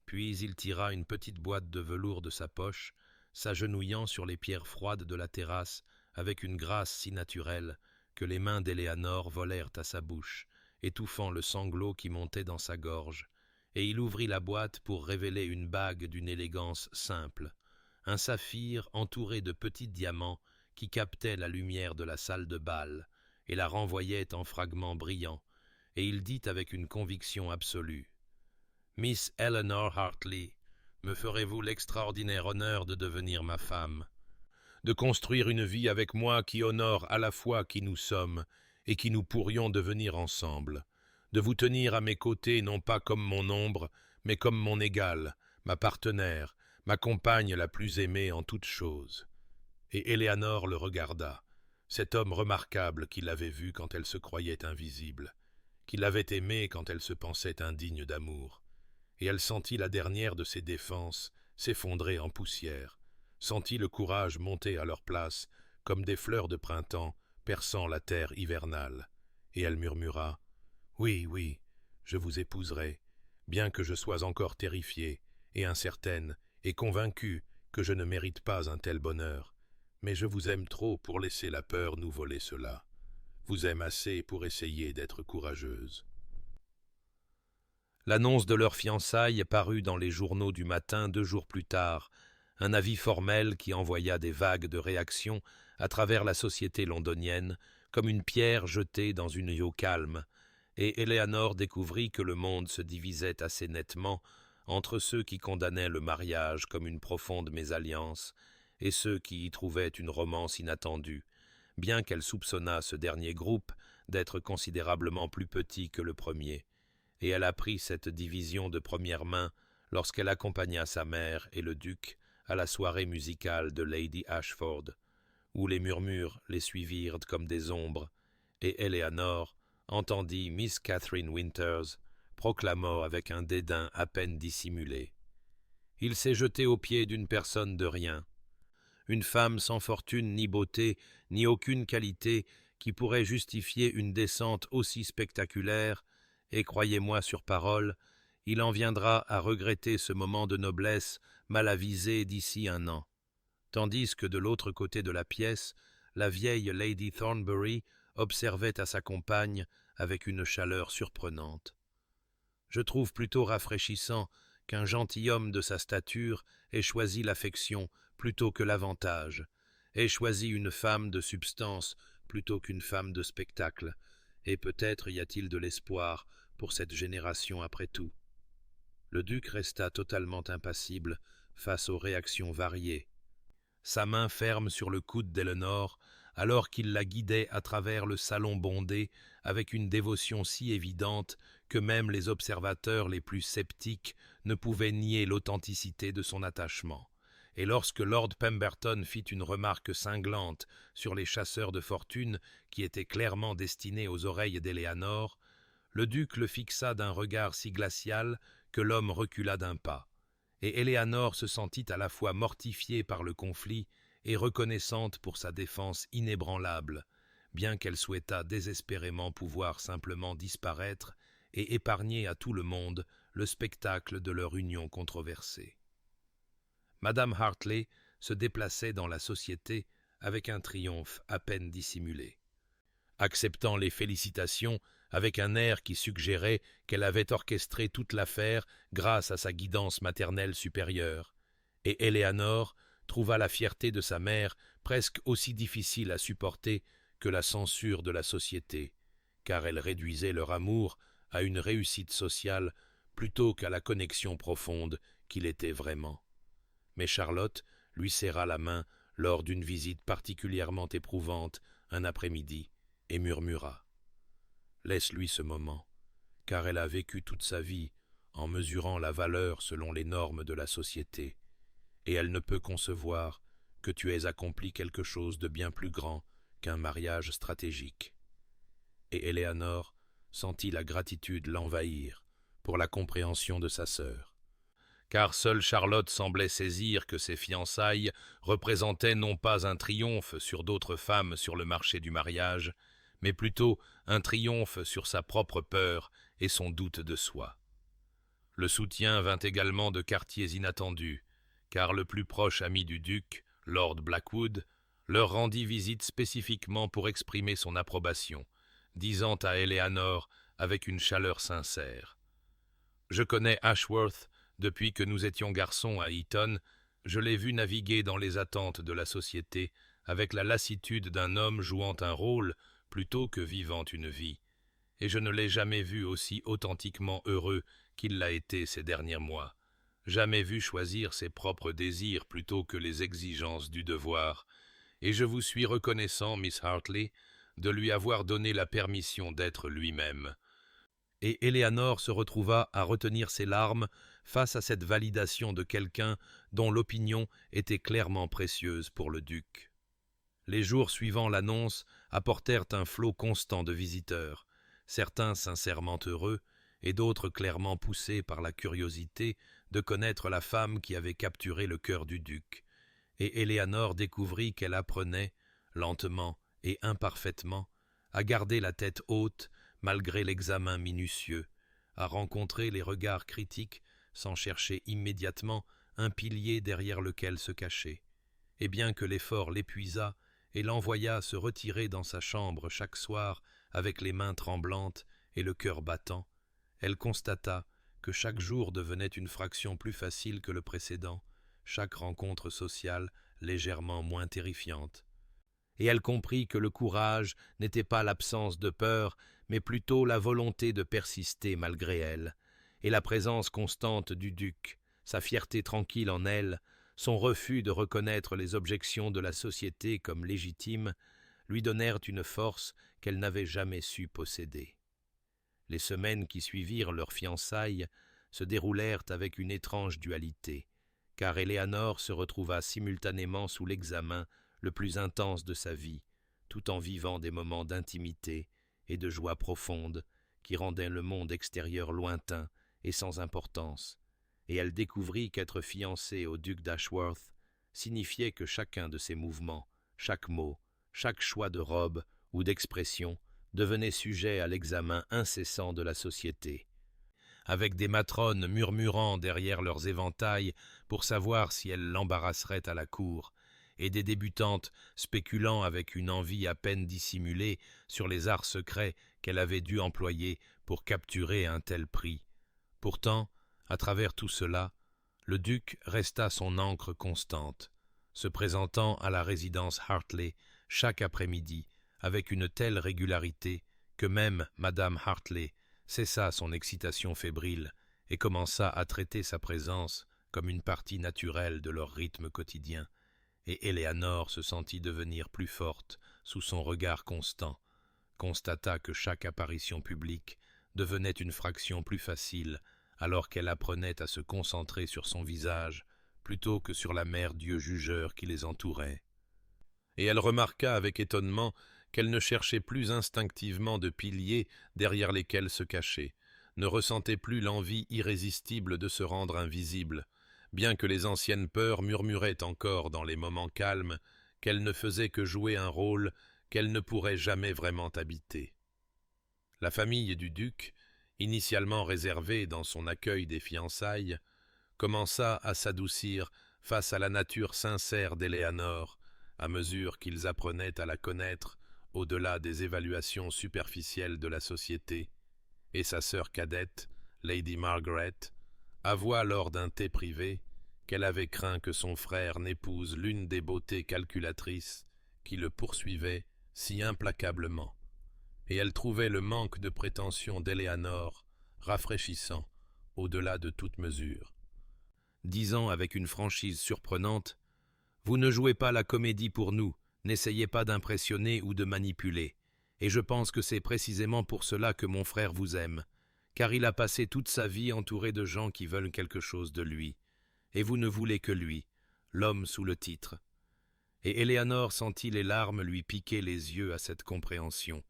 Puis il tira une petite boîte de velours de sa poche, s'agenouillant sur les pierres froides de la terrasse avec une grâce si naturelle que les mains d'Éléanore volèrent à sa bouche, étouffant le sanglot qui montait dans sa gorge, et il ouvrit la boîte pour révéler une bague d'une élégance simple, un saphir entouré de petits diamants qui captaient la lumière de la salle de bal et la renvoyaient en fragments brillants, et il dit avec une conviction absolue: « Miss Eleanor Hartley, me ferez-vous l'extraordinaire honneur de devenir ma femme, de construire une vie avec moi qui honore à la fois qui nous sommes et qui nous pourrions devenir ensemble, de vous tenir à mes côtés non pas comme mon ombre, mais comme mon égale, ma partenaire, ma compagne la plus aimée en toutes choses. » Et Éléanore le regarda, cet homme remarquable qui l'avait vue quand elle se croyait invisible, qui l'avait aimée quand elle se pensait indigne d'amour. Et elle sentit la dernière de ses défenses s'effondrer en poussière, sentit le courage monter à leur place comme des fleurs de printemps perçant la terre hivernale, et elle murmura: « Oui, oui, je vous épouserai, bien que je sois encore terrifiée et incertaine et convaincue que je ne mérite pas un tel bonheur, mais je vous aime trop pour laisser la peur nous voler cela, vous aime assez pour essayer d'être courageuse. » L'annonce de leur fiançailles parut dans les journaux du matin 2 jours plus tard, un avis formel qui envoya des vagues de réaction à travers la société londonienne, comme une pierre jetée dans une eau calme, et Éléanore découvrit que le monde se divisait assez nettement entre ceux qui condamnaient le mariage comme une profonde mésalliance et ceux qui y trouvaient une romance inattendue, bien qu'elle soupçonnât ce dernier groupe d'être considérablement plus petit que le premier. Et elle apprit cette division de première main lorsqu'elle accompagna sa mère et le duc à la soirée musicale de Lady Ashford, où les murmures les suivirent comme des ombres, et Éléanore entendit Miss Catherine Winters proclamant avec un dédain à peine dissimulé: « Il s'est jeté aux pieds d'une personne de rien, une femme sans fortune ni beauté, ni aucune qualité qui pourrait justifier une descente aussi spectaculaire, et croyez-moi sur parole, il en viendra à regretter ce moment de noblesse mal avisé d'ici 1 an. » Tandis que de l'autre côté de la pièce, la vieille Lady Thornbury observait à sa compagne avec une chaleur surprenante. « Je trouve plutôt rafraîchissant qu'un gentilhomme de sa stature ait choisi l'affection plutôt que l'avantage, ait choisi une femme de substance plutôt qu'une femme de spectacle, et peut-être y a-t-il de l'espoir pour cette génération après tout. » Le duc resta totalement impassible face aux réactions variées, sa main ferme sur le coude d'Éléanore, alors qu'il la guidait à travers le salon bondé avec une dévotion si évidente que même les observateurs les plus sceptiques ne pouvaient nier l'authenticité de son attachement. Et lorsque Lord Pemberton fit une remarque cinglante sur les chasseurs de fortune qui étaient clairement destinés aux oreilles d'Éléanore, le duc le fixa d'un regard si glacial que l'homme recula d'un pas, et Éléanore se sentit à la fois mortifiée par le conflit et reconnaissante pour sa défense inébranlable, bien qu'elle souhaitât désespérément pouvoir simplement disparaître et épargner à tout le monde le spectacle de leur union controversée. Madame Hartley se déplaçait dans la société avec un triomphe à peine dissimulé, acceptant les félicitations avec un air qui suggérait qu'elle avait orchestré toute l'affaire grâce à sa guidance maternelle supérieure, et Éléanore trouva la fierté de sa mère presque aussi difficile à supporter que la censure de la société, car elle réduisait leur amour à une réussite sociale plutôt qu'à la connexion profonde qu'il était vraiment. Mais Charlotte lui serra la main lors d'une visite particulièrement éprouvante un après-midi et murmura: « Laisse-lui ce moment, car elle a vécu toute sa vie en mesurant la valeur selon les normes de la société, et elle ne peut concevoir que tu aies accompli quelque chose de bien plus grand qu'un mariage stratégique. » Et Éléanore sentit la gratitude l'envahir pour la compréhension de sa sœur, car seule Charlotte semblait saisir que ses fiançailles représentaient non pas un triomphe sur d'autres femmes sur le marché du mariage, mais plutôt un triomphe sur sa propre peur et son doute de soi. Le soutien vint également de quartiers inattendus, car le plus proche ami du duc, Lord Blackwood, leur rendit visite spécifiquement pour exprimer son approbation, disant à Eleanor avec une chaleur sincère: « Je connais Ashworth depuis que nous étions garçons à Eton, je l'ai vu naviguer dans les attentes de la société avec la lassitude d'un homme jouant un rôle plutôt que vivant une vie, et je ne l'ai jamais vu aussi authentiquement heureux qu'il l'a été ces derniers mois, jamais vu choisir ses propres désirs plutôt que les exigences du devoir, et je vous suis reconnaissant, Miss Hartley, de lui avoir donné la permission d'être lui-même. » Et Eleanor se retrouva à retenir ses larmes face à cette validation de quelqu'un dont l'opinion était clairement précieuse pour le duc. Les jours suivant l'annonce apportèrent un flot constant de visiteurs, certains sincèrement heureux et d'autres clairement poussés par la curiosité de connaître la femme qui avait capturé le cœur du duc, et Eleanor découvrit qu'elle apprenait, lentement et imparfaitement, à garder la tête haute malgré l'examen minutieux, à rencontrer les regards critiques sans chercher immédiatement un pilier derrière lequel se cacher. Et bien que l'effort l'épuisât et l'envoyât se retirer dans sa chambre chaque soir avec les mains tremblantes et le cœur battant, elle constata que chaque jour devenait une fraction plus facile que le précédent, chaque rencontre sociale légèrement moins terrifiante. Et elle comprit que le courage n'était pas l'absence de peur, mais plutôt la volonté de persister malgré elle, et la présence constante du duc, sa fierté tranquille en elle, son refus de reconnaître les objections de la société comme légitimes, lui donnèrent une force qu'elle n'avait jamais su posséder. Les semaines qui suivirent leurs fiançailles se déroulèrent avec une étrange dualité, car Eleanor se retrouva simultanément sous l'examen le plus intense de sa vie, tout en vivant des moments d'intimité et de joie profonde qui rendaient le monde extérieur lointain et sans importance, et elle découvrit qu'être fiancée au duc d'Ashworth signifiait que chacun de ses mouvements, chaque mot, chaque choix de robe ou d'expression devenait sujet à l'examen incessant de la société, avec des matrones murmurant derrière leurs éventails pour savoir si elles l'embarrasseraient à la cour, et des débutantes spéculant avec une envie à peine dissimulée sur les arts secrets qu'elle avait dû employer pour capturer un tel prix. Pourtant, à travers tout cela, le duc resta son ancre constante, se présentant à la résidence Hartley chaque après-midi avec une telle régularité que même Madame Hartley cessa son excitation fébrile et commença à traiter sa présence comme une partie naturelle de leur rythme quotidien, et Eleanor se sentit devenir plus forte sous son regard constant, constata que chaque apparition publique devenait une fraction plus facile alors qu'elle apprenait à se concentrer sur son visage plutôt que sur la mer Dieu jugeur qui les entourait. Et elle remarqua avec étonnement qu'elle ne cherchait plus instinctivement de piliers derrière lesquels se cacher, ne ressentait plus l'envie irrésistible de se rendre invisible, bien que les anciennes peurs murmuraient encore dans les moments calmes qu'elle ne faisait que jouer un rôle qu'elle ne pourrait jamais vraiment habiter. La famille du duc, initialement réservée dans son accueil des fiançailles, commença à s'adoucir face à la nature sincère d'Eleanor, à mesure qu'ils apprenaient à la connaître au-delà des évaluations superficielles de la société, et sa sœur cadette, Lady Margaret, avoua lors d'un thé privé qu'elle avait craint que son frère n'épouse l'une des beautés calculatrices qui le poursuivaient si implacablement, et elle trouvait le manque de prétention d'Eleanor rafraîchissant au-delà de toute mesure. Disant avec une franchise surprenante: « Vous ne jouez pas la comédie pour nous, n'essayez pas d'impressionner ou de manipuler, et je pense que c'est précisément pour cela que mon frère vous aime, car il a passé toute sa vie entouré de gens qui veulent quelque chose de lui, et vous ne voulez que lui, l'homme sous le titre. » Et Eleanor sentit les larmes lui piquer les yeux à cette compréhension,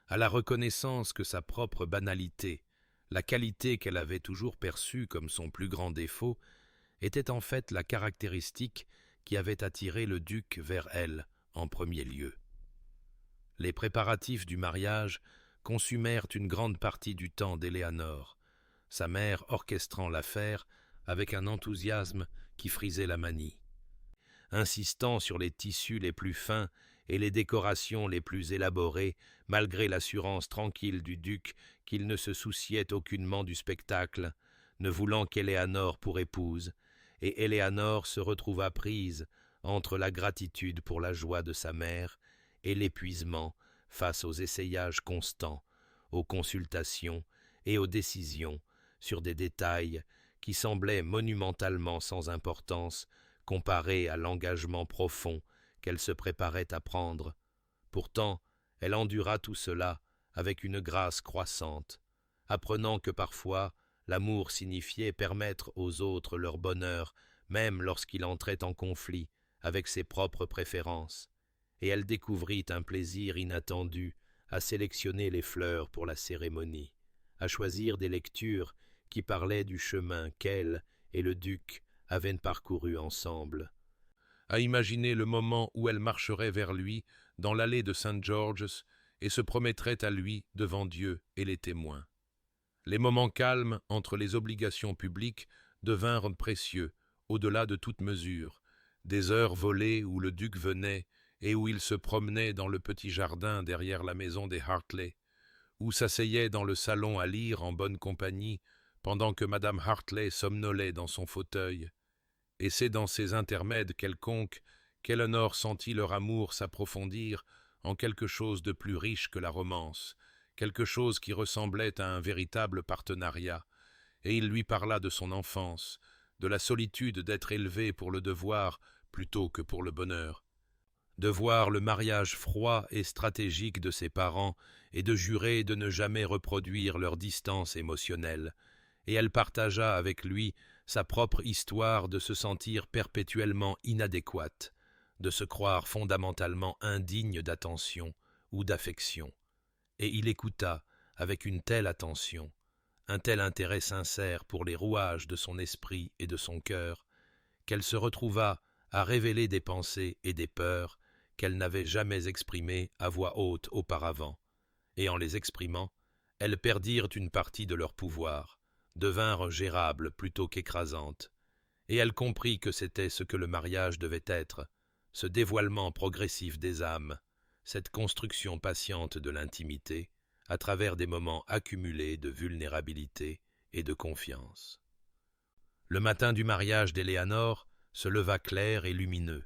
à la reconnaissance que sa propre banalité, la qualité qu'elle avait toujours perçue comme son plus grand défaut, était en fait la caractéristique qui avait attiré le duc vers elle en premier lieu. Les préparatifs du mariage consumèrent une grande partie du temps d'Éléanore, sa mère orchestrant l'affaire avec un enthousiasme qui frisait la manie. Insistant sur les tissus les plus fins et les décorations les plus élaborées, malgré l'assurance tranquille du duc qu'il ne se souciait aucunement du spectacle, ne voulant qu'Éléanore pour épouse, et Éléanore se retrouva prise entre la gratitude pour la joie de sa mère et l'épuisement face aux essayages constants, aux consultations et aux décisions sur des détails qui semblaient monumentalement sans importance comparés à l'engagement profond qu'elle se préparait à prendre. Pourtant, elle endura tout cela avec une grâce croissante, apprenant que parfois l'amour signifiait permettre aux autres leur bonheur, même lorsqu'il entrait en conflit avec ses propres préférences, et elle découvrit un plaisir inattendu à sélectionner les fleurs pour la cérémonie, à choisir des lectures qui parlaient du chemin qu'elle et le duc avaient parcouru ensemble, à imaginer le moment où elle marcherait vers lui dans l'allée de St. George's et se promettrait à lui devant Dieu et les témoins. Les moments calmes entre les obligations publiques devinrent précieux, au-delà de toute mesure, des heures volées où le duc venait et où il se promenait dans le petit jardin derrière la maison des Hartley, où s'asseyait dans le salon à lire en bonne compagnie pendant que madame Hartley somnolait dans son fauteuil. Et c'est dans ces intermèdes quelconques qu'Elinor sentit leur amour s'approfondir en quelque chose de plus riche que la romance, quelque chose qui ressemblait à un véritable partenariat, et il lui parla de son enfance, de la solitude d'être élevé pour le devoir plutôt que pour le bonheur, de voir le mariage froid et stratégique de ses parents et de jurer de ne jamais reproduire leur distance émotionnelle, et elle partagea avec lui sa propre histoire de se sentir perpétuellement inadéquate, de se croire fondamentalement indigne d'attention ou d'affection. Et il écouta avec une telle attention, un tel intérêt sincère pour les rouages de son esprit et de son cœur, qu'elle se retrouva à révéler des pensées et des peurs qu'elle n'avait jamais exprimées à voix haute auparavant, et en les exprimant, elles perdirent une partie de leur pouvoir, devinrent gérables plutôt qu'écrasantes, et elle comprit que c'était ce que le mariage devait être, ce dévoilement progressif des âmes, cette construction patiente de l'intimité, à travers des moments accumulés de vulnérabilité et de confiance. Le matin du mariage d'Éléanore se leva clair et lumineux,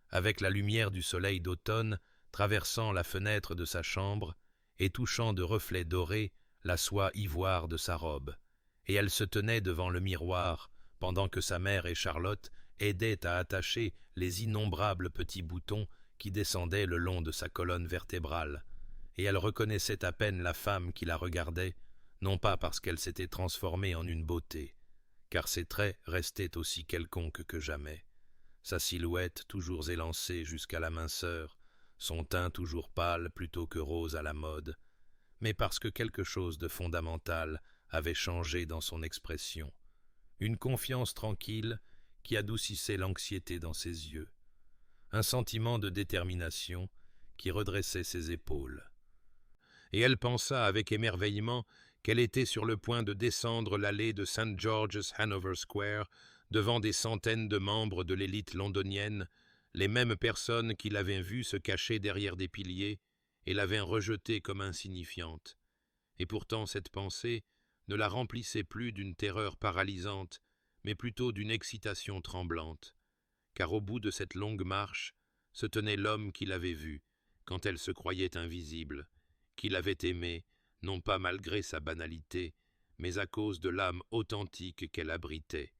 avec la lumière du soleil d'automne traversant la fenêtre de sa chambre et touchant de reflets dorés la soie ivoire de sa robe, et elle se tenait devant le miroir pendant que sa mère et Charlotte aidaient à attacher les innombrables petits boutons qui descendaient le long de sa colonne vertébrale, et elle reconnaissait à peine la femme qui la regardait, non pas parce qu'elle s'était transformée en une beauté, car ses traits restaient aussi quelconques que jamais, sa silhouette toujours élancée jusqu'à la minceur, son teint toujours pâle plutôt que rose à la mode, mais parce que quelque chose de fondamental avait changé dans son expression, une confiance tranquille qui adoucissait l'anxiété dans ses yeux, un sentiment de détermination qui redressait ses épaules. Et elle pensa avec émerveillement qu'elle était sur le point de descendre l'allée de St. George's Hanover Square devant des centaines de membres de l'élite londonienne, les mêmes personnes qui l'avaient vue se cacher derrière des piliers et l'avaient rejetée comme insignifiante. Et pourtant cette pensée ne la remplissait plus d'une terreur paralysante, mais plutôt d'une excitation tremblante, car au bout de cette longue marche se tenait l'homme qui l'avait vue, quand elle se croyait invisible, qui l'avait aimée, non pas malgré sa banalité, mais à cause de l'âme authentique qu'elle abritait,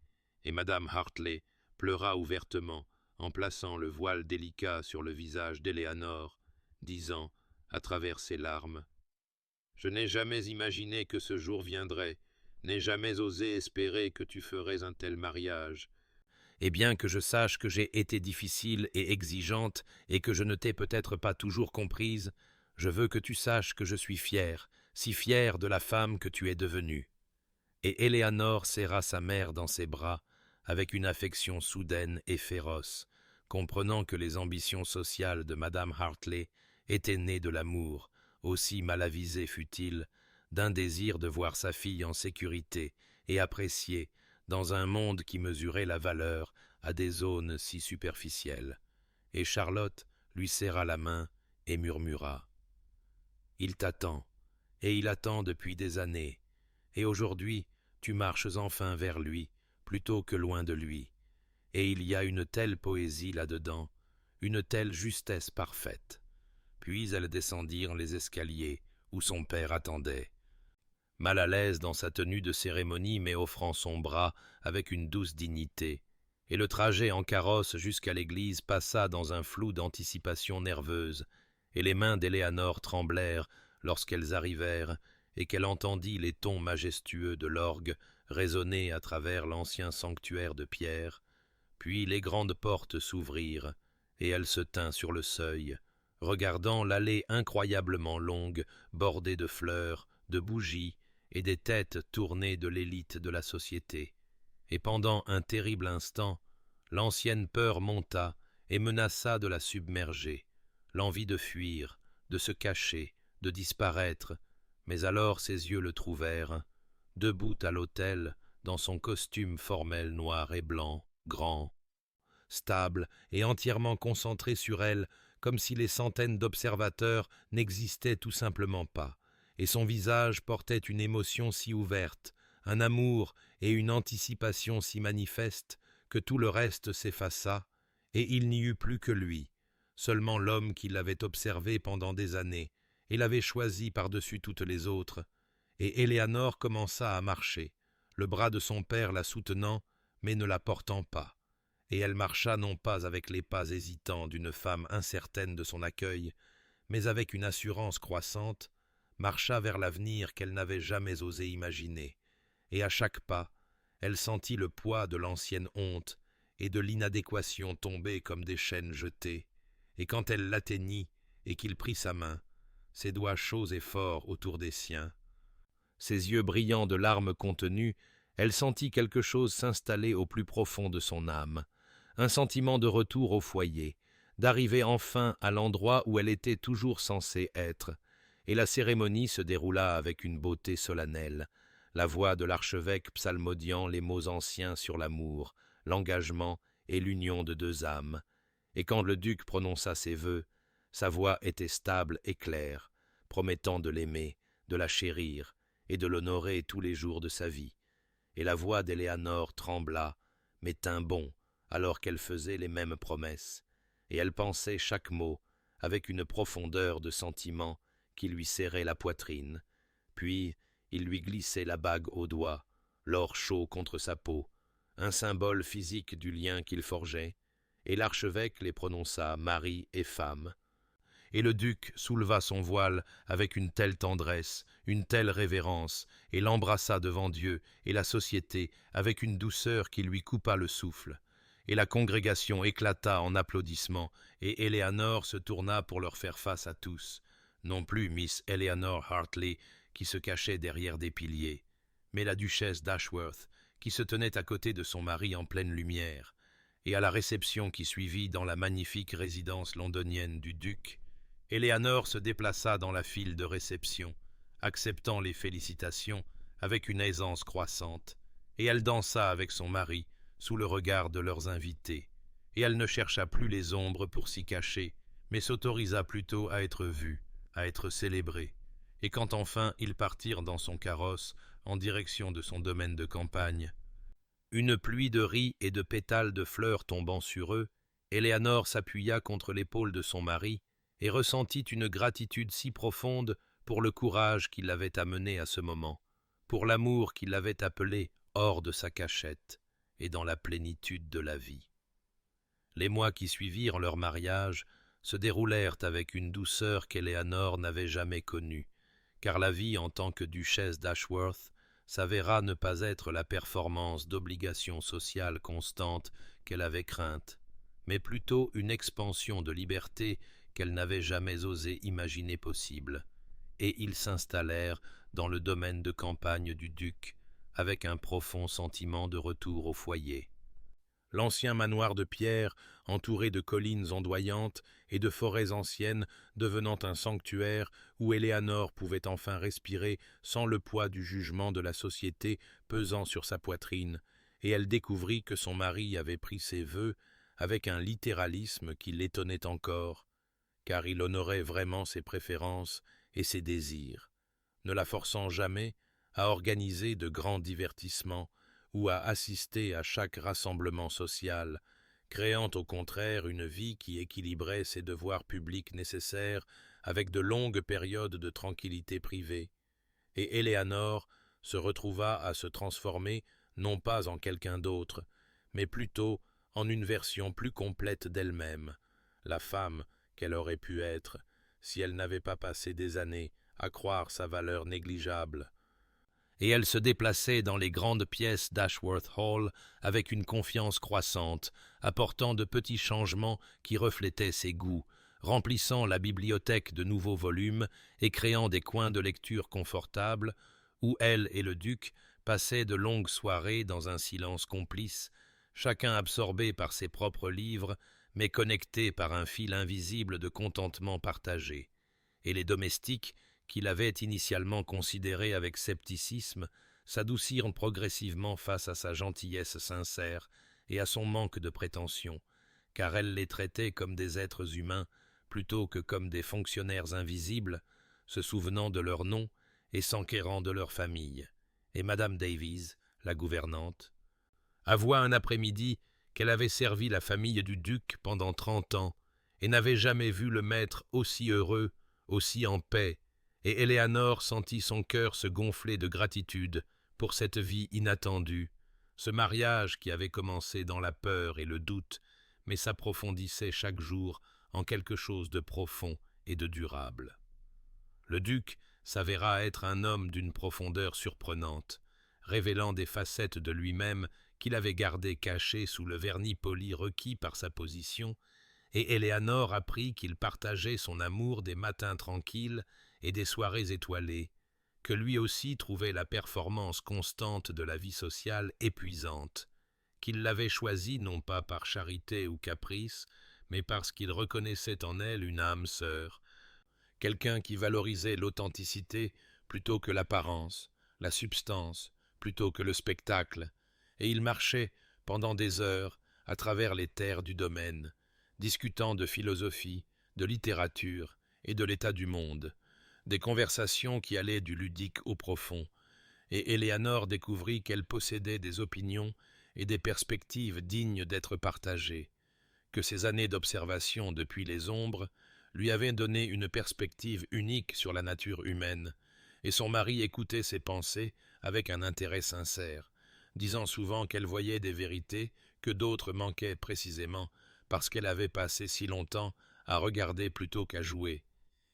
et madame Hartley pleura ouvertement en plaçant le voile délicat sur le visage d'Éléanore, disant, à travers ses larmes, « Je n'ai jamais imaginé que ce jour viendrait, n'ai jamais osé espérer que tu ferais un tel mariage. Et bien que je sache que j'ai été difficile et exigeante et que je ne t'ai peut-être pas toujours comprise, je veux que tu saches que je suis fier, si fier de la femme que tu es devenue. » Et Éléanore serra sa mère dans ses bras, avec une affection soudaine et féroce, comprenant que les ambitions sociales de Madame Hartley étaient nées de l'amour, aussi mal avisé fût-il, d'un désir de voir sa fille en sécurité et appréciée dans un monde qui mesurait la valeur à des zones si superficielles. Et Charlotte lui serra la main et murmura « Il t'attend, et il attend depuis des années, et aujourd'hui tu marches enfin vers lui, plutôt que loin de lui, et il y a une telle poésie là-dedans, une telle justesse parfaite. » Puis elles descendirent les escaliers où son père attendait. Mal à l'aise dans sa tenue de cérémonie, mais offrant son bras avec une douce dignité, et le trajet en carrosse jusqu'à l'église passa dans un flou d'anticipation nerveuse, et les mains d'Éléanore tremblèrent lorsqu'elles arrivèrent et qu'elle entendit les tons majestueux de l'orgue résonner à travers l'ancien sanctuaire de pierre, puis les grandes portes s'ouvrirent, et elle se tint sur le seuil, regardant l'allée incroyablement longue, bordée de fleurs, de bougies et des têtes tournées de l'élite de la société. Et pendant un terrible instant, l'ancienne peur monta et menaça de la submerger, l'envie de fuir, de se cacher, de disparaître, mais alors ses yeux le trouvèrent, debout à l'autel, dans son costume formel noir et blanc, grand, stable et entièrement concentré sur elle, comme si les centaines d'observateurs n'existaient tout simplement pas, et son visage portait une émotion si ouverte, un amour et une anticipation si manifestes que tout le reste s'effaça, et il n'y eut plus que lui, seulement l'homme qui l'avait observé pendant des années, et l'avait choisi par-dessus toutes les autres, et Éléanore commença à marcher, le bras de son père la soutenant, mais ne la portant pas, et elle marcha non pas avec les pas hésitants d'une femme incertaine de son accueil, mais avec une assurance croissante, marcha vers l'avenir qu'elle n'avait jamais osé imaginer, et à chaque pas, elle sentit le poids de l'ancienne honte et de l'inadéquation tomber comme des chaînes jetées, et quand elle l'atteignit et qu'il prit sa main, ses doigts chauds et forts autour des siens, ses yeux brillants de larmes contenues, elle sentit quelque chose s'installer au plus profond de son âme, un sentiment de retour au foyer, d'arriver enfin à l'endroit où elle était toujours censée être, et la cérémonie se déroula avec une beauté solennelle, la voix de l'archevêque psalmodiant les mots anciens sur l'amour, l'engagement et l'union de deux âmes, et quand le duc prononça ses vœux, sa voix était stable et claire, promettant de l'aimer, de la chérir et de l'honorer tous les jours de sa vie, et la voix d'Éléanore trembla, mais tint bon, alors qu'elle faisait les mêmes promesses, et elle pensait chaque mot avec une profondeur de sentiment qui lui serrait la poitrine, puis il lui glissait la bague au doigt, l'or chaud contre sa peau, un symbole physique du lien qu'il forgeait, et l'archevêque les prononça mari et femme. Et le duc souleva son voile avec une telle tendresse, une telle révérence, et l'embrassa devant Dieu et la société avec une douceur qui lui coupa le souffle. Et la congrégation éclata en applaudissements, et Éléanore se tourna pour leur faire face à tous, non plus Miss Eleanor Hartley, qui se cachait derrière des piliers, mais la duchesse d'Ashworth, qui se tenait à côté de son mari en pleine lumière, et à la réception qui suivit dans la magnifique résidence londonienne du duc, Éléanore se déplaça dans la file de réception, acceptant les félicitations avec une aisance croissante, et elle dansa avec son mari sous le regard de leurs invités, et elle ne chercha plus les ombres pour s'y cacher, mais s'autorisa plutôt à être vue, à être célébrée, et quand enfin ils partirent dans son carrosse en direction de son domaine de campagne, une pluie de riz et de pétales de fleurs tombant sur eux, Éléanore s'appuya contre l'épaule de son mari et ressentit une gratitude si profonde pour le courage qui l'avait amenée à ce moment, pour l'amour qui l'avait appelée hors de sa cachette et dans la plénitude de la vie. Les mois qui suivirent leur mariage se déroulèrent avec une douceur qu'Éléanore n'avait jamais connue, car la vie en tant que duchesse d'Ashworth s'avéra ne pas être la performance d'obligations sociales constantes qu'elle avait craintes, mais plutôt une expansion de liberté qu'elle n'avait jamais osé imaginer possible, et ils s'installèrent dans le domaine de campagne du duc avec un profond sentiment de retour au foyer. l'ancien manoir de pierre, entouré de collines ondoyantes et de forêts anciennes, devenant un sanctuaire où Éléanore pouvait enfin respirer sans le poids du jugement de la société pesant sur sa poitrine, et elle découvrit que son mari avait pris ses vœux avec un littéralisme qui l'étonnait encore, car il honorait vraiment ses préférences et ses désirs, ne la forçant jamais à organiser de grands divertissements ou à assister à chaque rassemblement social, créant au contraire une vie qui équilibrait ses devoirs publics nécessaires avec de longues périodes de tranquillité privée. Et Éléanore se retrouva à se transformer non pas en quelqu'un d'autre, mais plutôt en une version plus complète d'elle-même, la femme qu'elle aurait pu être si elle n'avait pas passé des années à croire sa valeur négligeable. Et elle se déplaçait dans les grandes pièces d'Ashworth Hall avec une confiance croissante, apportant de petits changements qui reflétaient ses goûts, remplissant la bibliothèque de nouveaux volumes et créant des coins de lecture confortables où elle et le duc passaient de longues soirées dans un silence complice, chacun absorbé par ses propres livres, mais connecté par un fil invisible de contentement partagé. Et les domestiques, qui l'avaient initialement considéré avec scepticisme, s'adoucirent progressivement face à sa gentillesse sincère et à son manque de prétention, car elle les traitait comme des êtres humains plutôt que comme des fonctionnaires invisibles, se souvenant de leur nom et s'enquérant de leur famille. Et Madame Davies, la gouvernante, avoua un après-midi qu'elle avait servi la famille du duc pendant 30 ans et n'avait jamais vu le maître aussi heureux, aussi en paix, et Éléanore sentit son cœur se gonfler de gratitude pour cette vie inattendue, ce mariage qui avait commencé dans la peur et le doute, mais s'approfondissait chaque jour en quelque chose de profond et de durable. Le duc s'avéra être un homme d'une profondeur surprenante, révélant des facettes de lui-même qu'il avait gardées cachées sous le vernis poli requis par sa position, et Éléanore apprit qu'il partageait son amour des matins tranquilles et des soirées étoilées, que lui aussi trouvait la performance constante de la vie sociale épuisante, qu'il l'avait choisie non pas par charité ou caprice, mais parce qu'il reconnaissait en elle une âme sœur, quelqu'un qui valorisait l'authenticité plutôt que l'apparence, la substance plutôt que le spectacle, et il marchait pendant des heures à travers les terres du domaine, discutant de philosophie, de littérature et de l'état du monde, des conversations qui allaient du ludique au profond, et Éléanore découvrit qu'elle possédait des opinions et des perspectives dignes d'être partagées, que ses années d'observation depuis les ombres lui avaient donné une perspective unique sur la nature humaine, et son mari écoutait ses pensées avec un intérêt sincère, disant souvent qu'elle voyait des vérités que d'autres manquaient précisément parce qu'elle avait passé si longtemps à regarder plutôt qu'à jouer,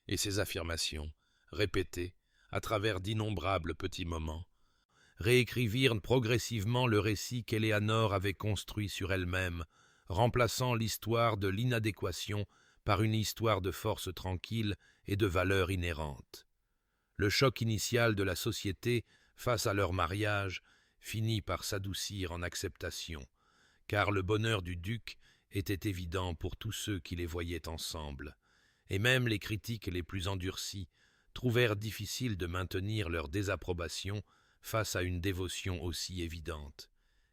et ces affirmations, répétées à travers d'innombrables petits moments, réécrivirent progressivement le récit qu'Éléanore avait construit sur elle-même, remplaçant l'histoire de l'inadéquation par une histoire de force tranquille et de valeurs inhérentes. Le choc initial de la société face à leur mariage finit par s'adoucir en acceptation, car le bonheur du duc était évident pour tous ceux qui les voyaient ensemble, et même les critiques les plus endurcis trouvèrent difficile de maintenir leur désapprobation face à une dévotion aussi évidente,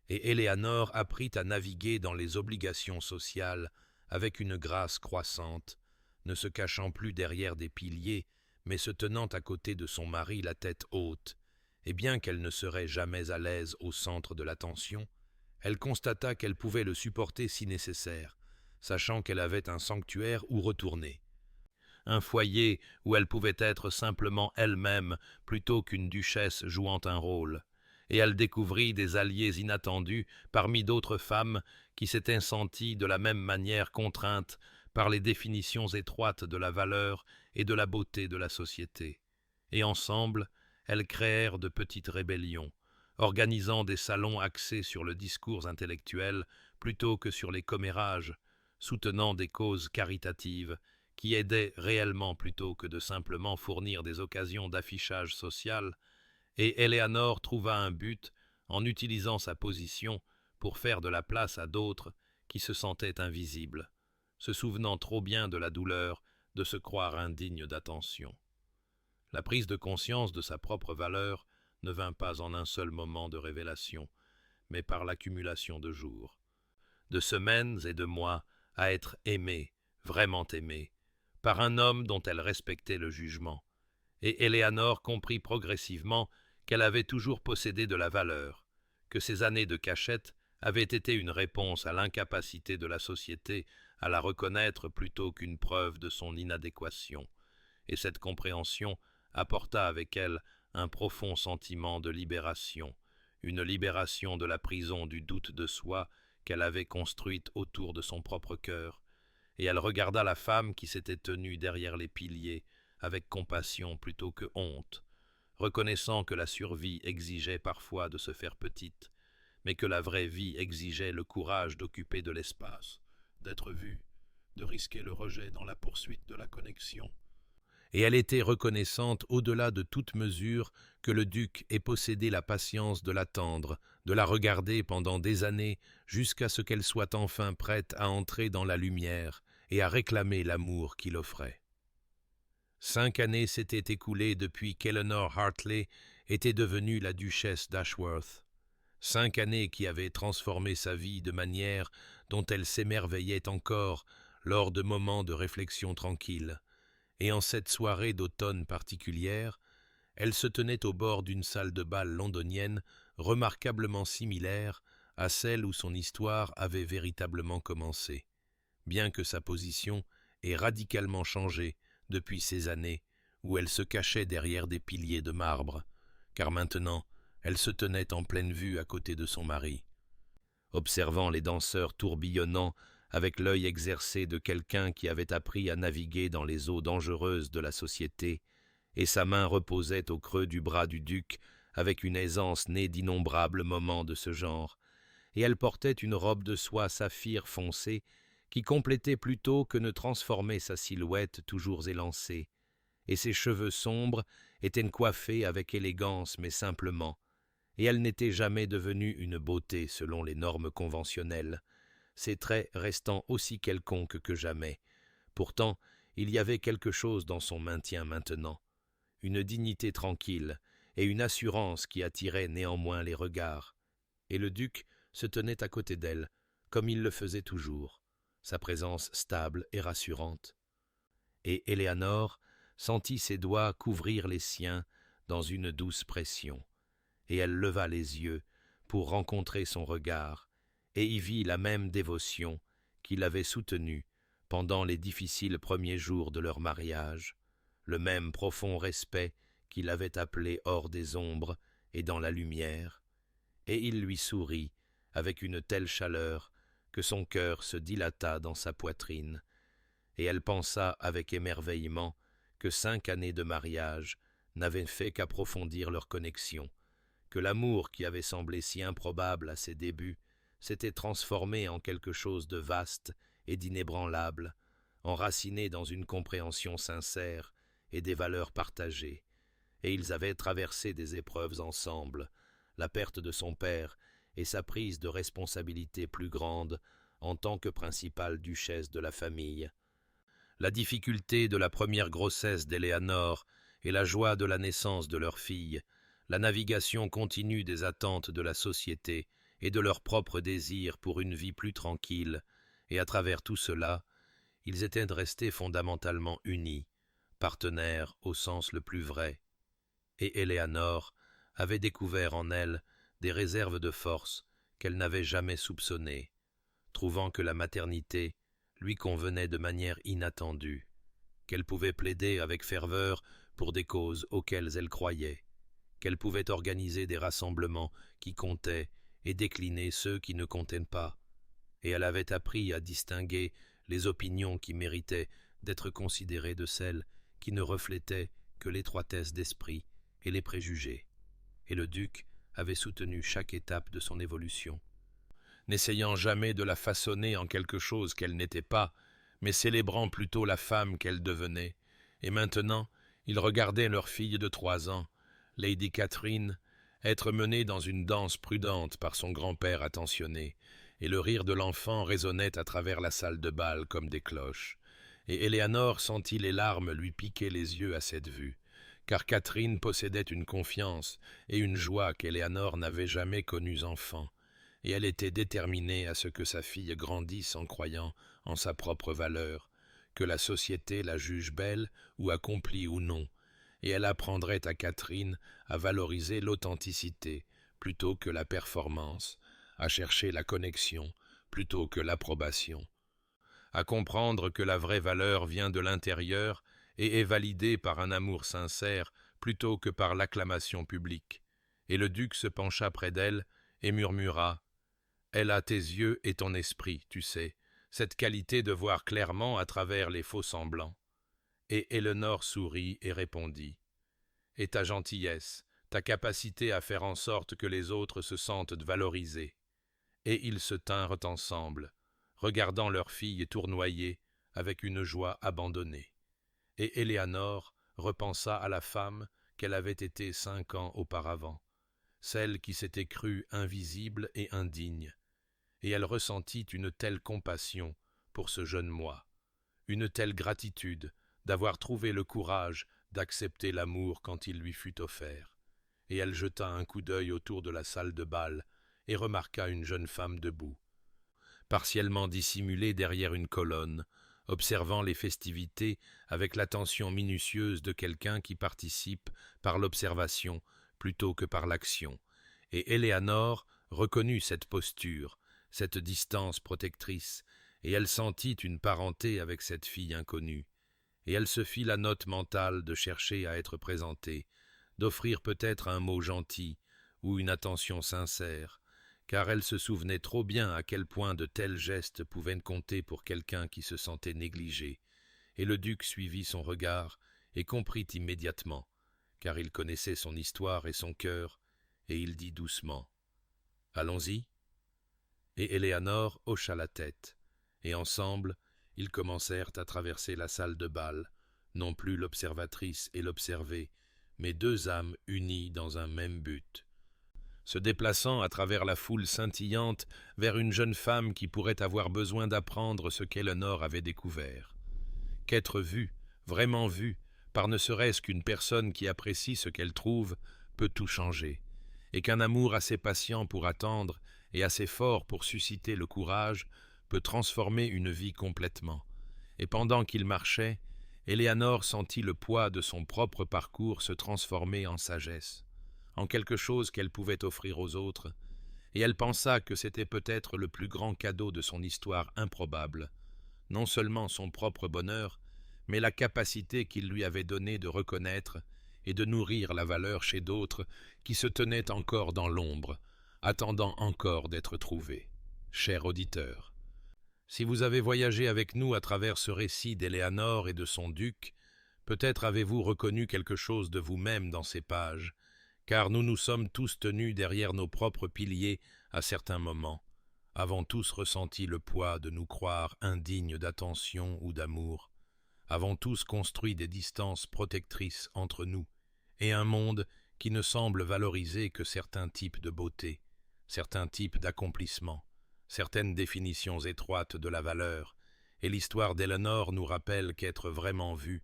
et Éléanore apprit à naviguer dans les obligations sociales avec une grâce croissante, ne se cachant plus derrière des piliers, mais se tenant à côté de son mari la tête haute, et bien qu'elle ne serait jamais à l'aise au centre de l'attention, elle constata qu'elle pouvait le supporter si nécessaire, sachant qu'elle avait un sanctuaire où retourner, un foyer où elle pouvait être simplement elle-même plutôt qu'une duchesse jouant un rôle, et elle découvrit des alliés inattendus parmi d'autres femmes qui s'étaient senties de la même manière contraintes par les définitions étroites de la valeur et de la beauté de la société. Et ensemble, elles créèrent de petites rébellions, organisant des salons axés sur le discours intellectuel plutôt que sur les commérages, soutenant des causes caritatives qui aidaient réellement plutôt que de simplement fournir des occasions d'affichage social, et Éléanore trouva un but en utilisant sa position pour faire de la place à d'autres qui se sentaient invisibles, se souvenant trop bien de la douleur de se croire indignes d'attention. La prise de conscience de sa propre valeur ne vint pas en un seul moment de révélation, mais par l'accumulation de jours, de semaines et de mois à être aimée, vraiment aimée, par un homme dont elle respectait le jugement. Et Éléanore comprit progressivement qu'elle avait toujours possédé de la valeur, que ces années de cachette avaient été une réponse à l'incapacité de la société à la reconnaître plutôt qu'une preuve de son inadéquation. Et cette compréhension apporta avec elle un profond sentiment de libération, une libération de la prison du doute de soi qu'elle avait construite autour de son propre cœur, et elle regarda la femme qui s'était tenue derrière les piliers avec compassion plutôt que honte, reconnaissant que la survie exigeait parfois de se faire petite, mais que la vraie vie exigeait le courage d'occuper de l'espace, d'être vue, de risquer le rejet dans la poursuite de la connexion. Et elle était reconnaissante au-delà de toute mesure que le duc ait possédé la patience de l'attendre, de la regarder pendant des années jusqu'à ce qu'elle soit enfin prête à entrer dans la lumière et à réclamer l'amour qu'il offrait. 5 années s'étaient écoulées depuis qu'Eleanor Hartley était devenue la duchesse d'Ashworth. 5 années qui avaient transformé sa vie de manière dont elle s'émerveillait encore lors de moments de réflexion tranquille. Et en cette soirée d'automne particulière, elle se tenait au bord d'une salle de bal londonienne remarquablement similaire à celle où son histoire avait véritablement commencé, bien que sa position ait radicalement changé depuis ces années où elle se cachait derrière des piliers de marbre, car maintenant elle se tenait en pleine vue à côté de son mari. Observant les danseurs tourbillonnant avec l'œil exercé de quelqu'un qui avait appris à naviguer dans les eaux dangereuses de la société, et sa main reposait au creux du bras du duc avec une aisance née d'innombrables moments de ce genre, et elle portait une robe de soie saphir foncé qui complétait plutôt que ne transformait sa silhouette toujours élancée, et ses cheveux sombres étaient coiffés avec élégance mais simplement, et elle n'était jamais devenue une beauté selon les normes conventionnelles, ses traits restant aussi quelconques que jamais. Pourtant, il y avait quelque chose dans son maintien maintenant, une dignité tranquille et une assurance qui attiraient néanmoins les regards. Et le duc se tenait à côté d'elle, comme il le faisait toujours, sa présence stable et rassurante. Et Éléanore sentit ses doigts couvrir les siens dans une douce pression, et elle leva les yeux pour rencontrer son regard, et y vit la même dévotion qui l'avait soutenue pendant les difficiles premiers jours de leur mariage, le même profond respect qui l'avait appelé hors des ombres et dans la lumière, et il lui sourit avec une telle chaleur que son cœur se dilata dans sa poitrine, et elle pensa avec émerveillement que 5 années de mariage n'avaient fait qu'approfondir leur connexion, que l'amour qui avait semblé si improbable à ses débuts s'était transformé en quelque chose de vaste et d'inébranlable, enraciné dans une compréhension sincère et des valeurs partagées, et ils avaient traversé des épreuves ensemble, la perte de son père et sa prise de responsabilité plus grande en tant que principale duchesse de la famille, la difficulté de la première grossesse d'Éléanore et la joie de la naissance de leur fille, la navigation continue des attentes de la société et de leurs propres désirs pour une vie plus tranquille, et à travers tout cela, ils étaient restés fondamentalement unis, partenaires au sens le plus vrai, et Éléanore avait découvert en elle des réserves de force qu'elle n'avait jamais soupçonnées, trouvant que la maternité lui convenait de manière inattendue, qu'elle pouvait plaider avec ferveur pour des causes auxquelles elle croyait, qu'elle pouvait organiser des rassemblements qui comptaient et décliner ceux qui ne comptaient pas, et elle avait appris à distinguer les opinions qui méritaient d'être considérées de celles qui ne reflétaient que l'étroitesse d'esprit et les préjugés, et le duc avait soutenu chaque étape de son évolution, n'essayant jamais de la façonner en quelque chose qu'elle n'était pas, mais célébrant plutôt la femme qu'elle devenait, et maintenant ils regardaient leur fille de 3 ans, Lady Catherine, être menée dans une danse prudente par son grand-père attentionné, et le rire de l'enfant résonnait à travers la salle de bal comme des cloches. Et Éléanore sentit les larmes lui piquer les yeux à cette vue, car Catherine possédait une confiance et une joie qu'Éléanore n'avait jamais connues enfant, et elle était déterminée à ce que sa fille grandisse en croyant en sa propre valeur, que la société la juge belle ou accomplie ou non, et elle apprendrait à Catherine à valoriser l'authenticité plutôt que la performance, à chercher la connexion plutôt que l'approbation, à comprendre que la vraie valeur vient de l'intérieur et est validée par un amour sincère plutôt que par l'acclamation publique. Et le duc se pencha près d'elle et murmura « Elle a tes yeux et ton esprit, tu sais, cette qualité de voir clairement à travers les faux semblants. » Et Éléanore sourit et répondit « Et ta gentillesse, ta capacité à faire en sorte que les autres se sentent valorisés. » Et ils se tinrent ensemble, regardant leur fille tournoyer avec une joie abandonnée. Et Éléanore repensa à la femme qu'elle avait été 5 ans auparavant, celle qui s'était crue invisible et indigne, et elle ressentit une telle compassion pour ce jeune moi, une telle gratitude d'avoir trouvé le courage d'accepter l'amour quand il lui fut offert. Et elle jeta un coup d'œil autour de la salle de bal et remarqua une jeune femme debout, partiellement dissimulée derrière une colonne, observant les festivités avec l'attention minutieuse de quelqu'un qui participe par l'observation plutôt que par l'action. Et Éléanore reconnut cette posture, cette distance protectrice, et elle sentit une parenté avec cette fille inconnue. Et elle se fit la note mentale de chercher à être présentée, d'offrir peut-être un mot gentil ou une attention sincère, car elle se souvenait trop bien à quel point de tels gestes pouvaient compter pour quelqu'un qui se sentait négligé, et le duc suivit son regard et comprit immédiatement, car il connaissait son histoire et son cœur, et il dit doucement « Allons-y » Et Éléanore hocha la tête, et ensemble, ils commencèrent à traverser la salle de bal, non plus l'observatrice et l'observé, mais 2 âmes unies dans un même but, se déplaçant à travers la foule scintillante vers une jeune femme qui pourrait avoir besoin d'apprendre ce qu'Éléanore avait découvert. Qu'être vue, vraiment vue, par ne serait-ce qu'une personne qui apprécie ce qu'elle trouve, peut tout changer, et qu'un amour assez patient pour attendre et assez fort pour susciter le courage peut transformer une vie complètement. Et pendant qu'il marchait, Éléanore sentit le poids de son propre parcours se transformer en sagesse, en quelque chose qu'elle pouvait offrir aux autres, et elle pensa que c'était peut-être le plus grand cadeau de son histoire improbable, non seulement son propre bonheur, mais la capacité qu'il lui avait donnée de reconnaître et de nourrir la valeur chez d'autres qui se tenaient encore dans l'ombre, attendant encore d'être trouvés. Cher auditeur, si vous avez voyagé avec nous à travers ce récit d'Éléanore et de son duc, peut-être avez-vous reconnu quelque chose de vous-même dans ces pages, car nous nous sommes tous tenus derrière nos propres piliers à certains moments, avons tous ressenti le poids de nous croire indignes d'attention ou d'amour, avons tous construit des distances protectrices entre nous, et un monde qui ne semble valoriser que certains types de beauté, certains types d'accomplissement, certaines définitions étroites de la valeur, et l'histoire d'Éléanore nous rappelle qu'être vraiment vu,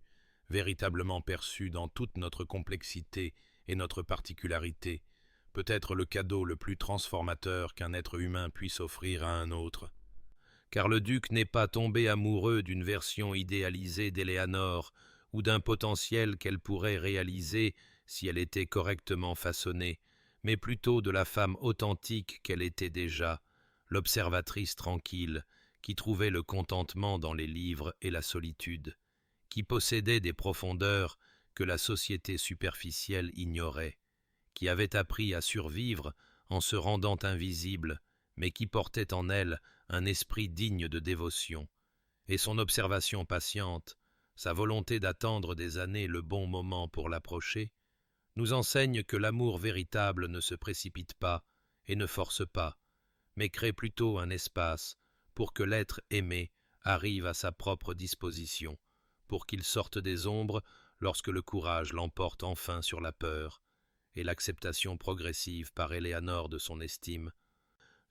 véritablement perçu dans toute notre complexité et notre particularité, peut être le cadeau le plus transformateur qu'un être humain puisse offrir à un autre. Car le duc n'est pas tombé amoureux d'une version idéalisée d'Éléanore ou d'un potentiel qu'elle pourrait réaliser si elle était correctement façonnée, mais plutôt de la femme authentique qu'elle était déjà, l'observatrice tranquille, qui trouvait le contentement dans les livres et la solitude, qui possédait des profondeurs que la société superficielle ignorait, qui avait appris à survivre en se rendant invisible, mais qui portait en elle un esprit digne de dévotion, et son observation patiente, sa volonté d'attendre des années le bon moment pour l'approcher, nous enseigne que l'amour véritable ne se précipite pas et ne force pas, mais crée plutôt un espace pour que l'être aimé arrive à sa propre disposition, pour qu'il sorte des ombres lorsque le courage l'emporte enfin sur la peur, et l'acceptation progressive par Éléanore de son estime.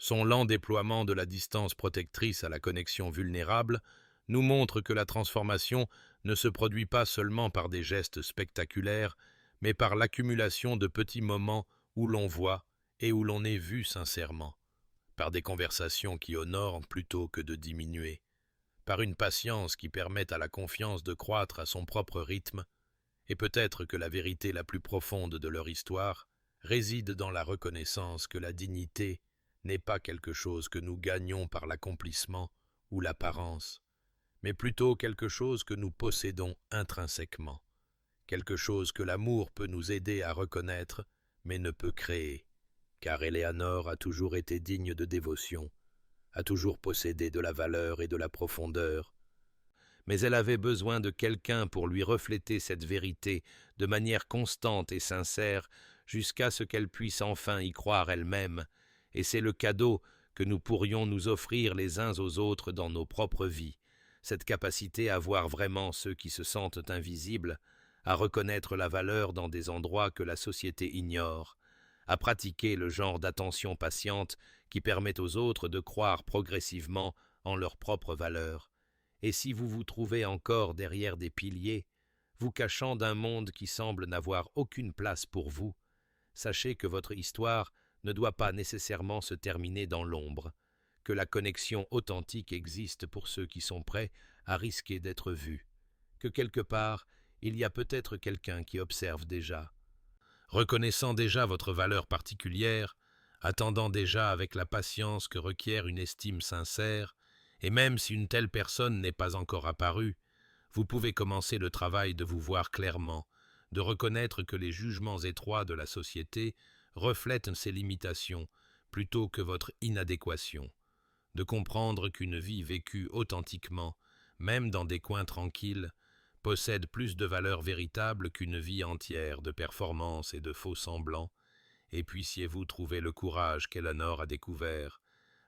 Son lent déploiement de la distance protectrice à la connexion vulnérable nous montre que la transformation ne se produit pas seulement par des gestes spectaculaires, mais par l'accumulation de petits moments où l'on voit et où l'on est vu sincèrement, par des conversations qui honorent plutôt que de diminuer, par une patience qui permet à la confiance de croître à son propre rythme, et peut-être que la vérité la plus profonde de leur histoire réside dans la reconnaissance que la dignité n'est pas quelque chose que nous gagnons par l'accomplissement ou l'apparence, mais plutôt quelque chose que nous possédons intrinsèquement, quelque chose que l'amour peut nous aider à reconnaître, mais ne peut créer, car Éléanore a toujours été digne de dévotion, a toujours possédé de la valeur et de la profondeur, mais elle avait besoin de quelqu'un pour lui refléter cette vérité de manière constante et sincère jusqu'à ce qu'elle puisse enfin y croire elle-même, et c'est le cadeau que nous pourrions nous offrir les uns aux autres dans nos propres vies, cette capacité à voir vraiment ceux qui se sentent invisibles, à reconnaître la valeur dans des endroits que la société ignore, à pratiquer le genre d'attention patiente qui permet aux autres de croire progressivement en leur propre valeur. Et si vous vous trouvez encore derrière des piliers, vous cachant d'un monde qui semble n'avoir aucune place pour vous, sachez que votre histoire ne doit pas nécessairement se terminer dans l'ombre, que la connexion authentique existe pour ceux qui sont prêts à risquer d'être vus, que quelque part, il y a peut-être quelqu'un qui observe déjà. Reconnaissant déjà votre valeur particulière, attendant déjà avec la patience que requiert une estime sincère, et même si une telle personne n'est pas encore apparue, vous pouvez commencer le travail de vous voir clairement, de reconnaître que les jugements étroits de la société reflètent ses limitations plutôt que votre inadéquation, de comprendre qu'une vie vécue authentiquement, même dans des coins tranquilles, possède plus de valeur véritable qu'une vie entière de performances et de faux semblants, et puissiez-vous trouver le courage qu'Éléanore a découvert,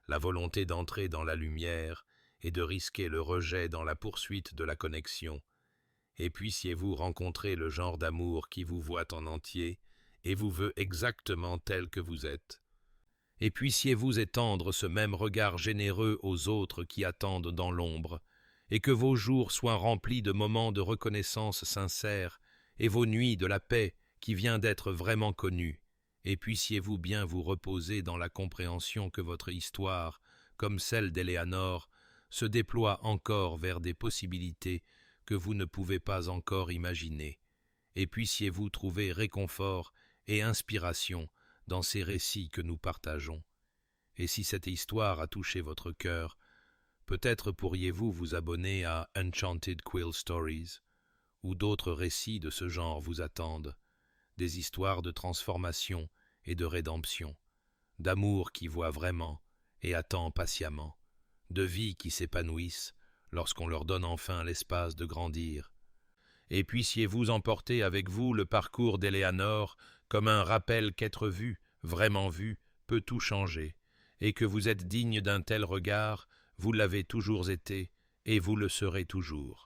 la volonté d'entrer dans la lumière et de risquer le rejet dans la poursuite de la connexion, et puissiez-vous rencontrer le genre d'amour qui vous voit en entier et vous veut exactement tel que vous êtes. Et puissiez-vous étendre ce même regard généreux aux autres qui attendent dans l'ombre, et que vos jours soient remplis de moments de reconnaissance sincère, et vos nuits de la paix qui vient d'être vraiment connue, et puissiez-vous bien vous reposer dans la compréhension que votre histoire, comme celle d'Éléanore, se déploie encore vers des possibilités que vous ne pouvez pas encore imaginer, et puissiez-vous trouver réconfort et inspiration dans ces récits que nous partageons. Et si cette histoire a touché votre cœur, peut-être pourriez-vous vous abonner à Enchanted Quill Stories, où d'autres récits de ce genre vous attendent, des histoires de transformation et de rédemption, d'amour qui voit vraiment et attend patiemment, de vies qui s'épanouissent lorsqu'on leur donne enfin l'espace de grandir. Et puissiez-vous emporter avec vous le parcours d'Éléanore comme un rappel qu'être vu, vraiment vu, peut tout changer, et que vous êtes digne d'un tel regard, vous l'avez toujours été, et vous le serez toujours.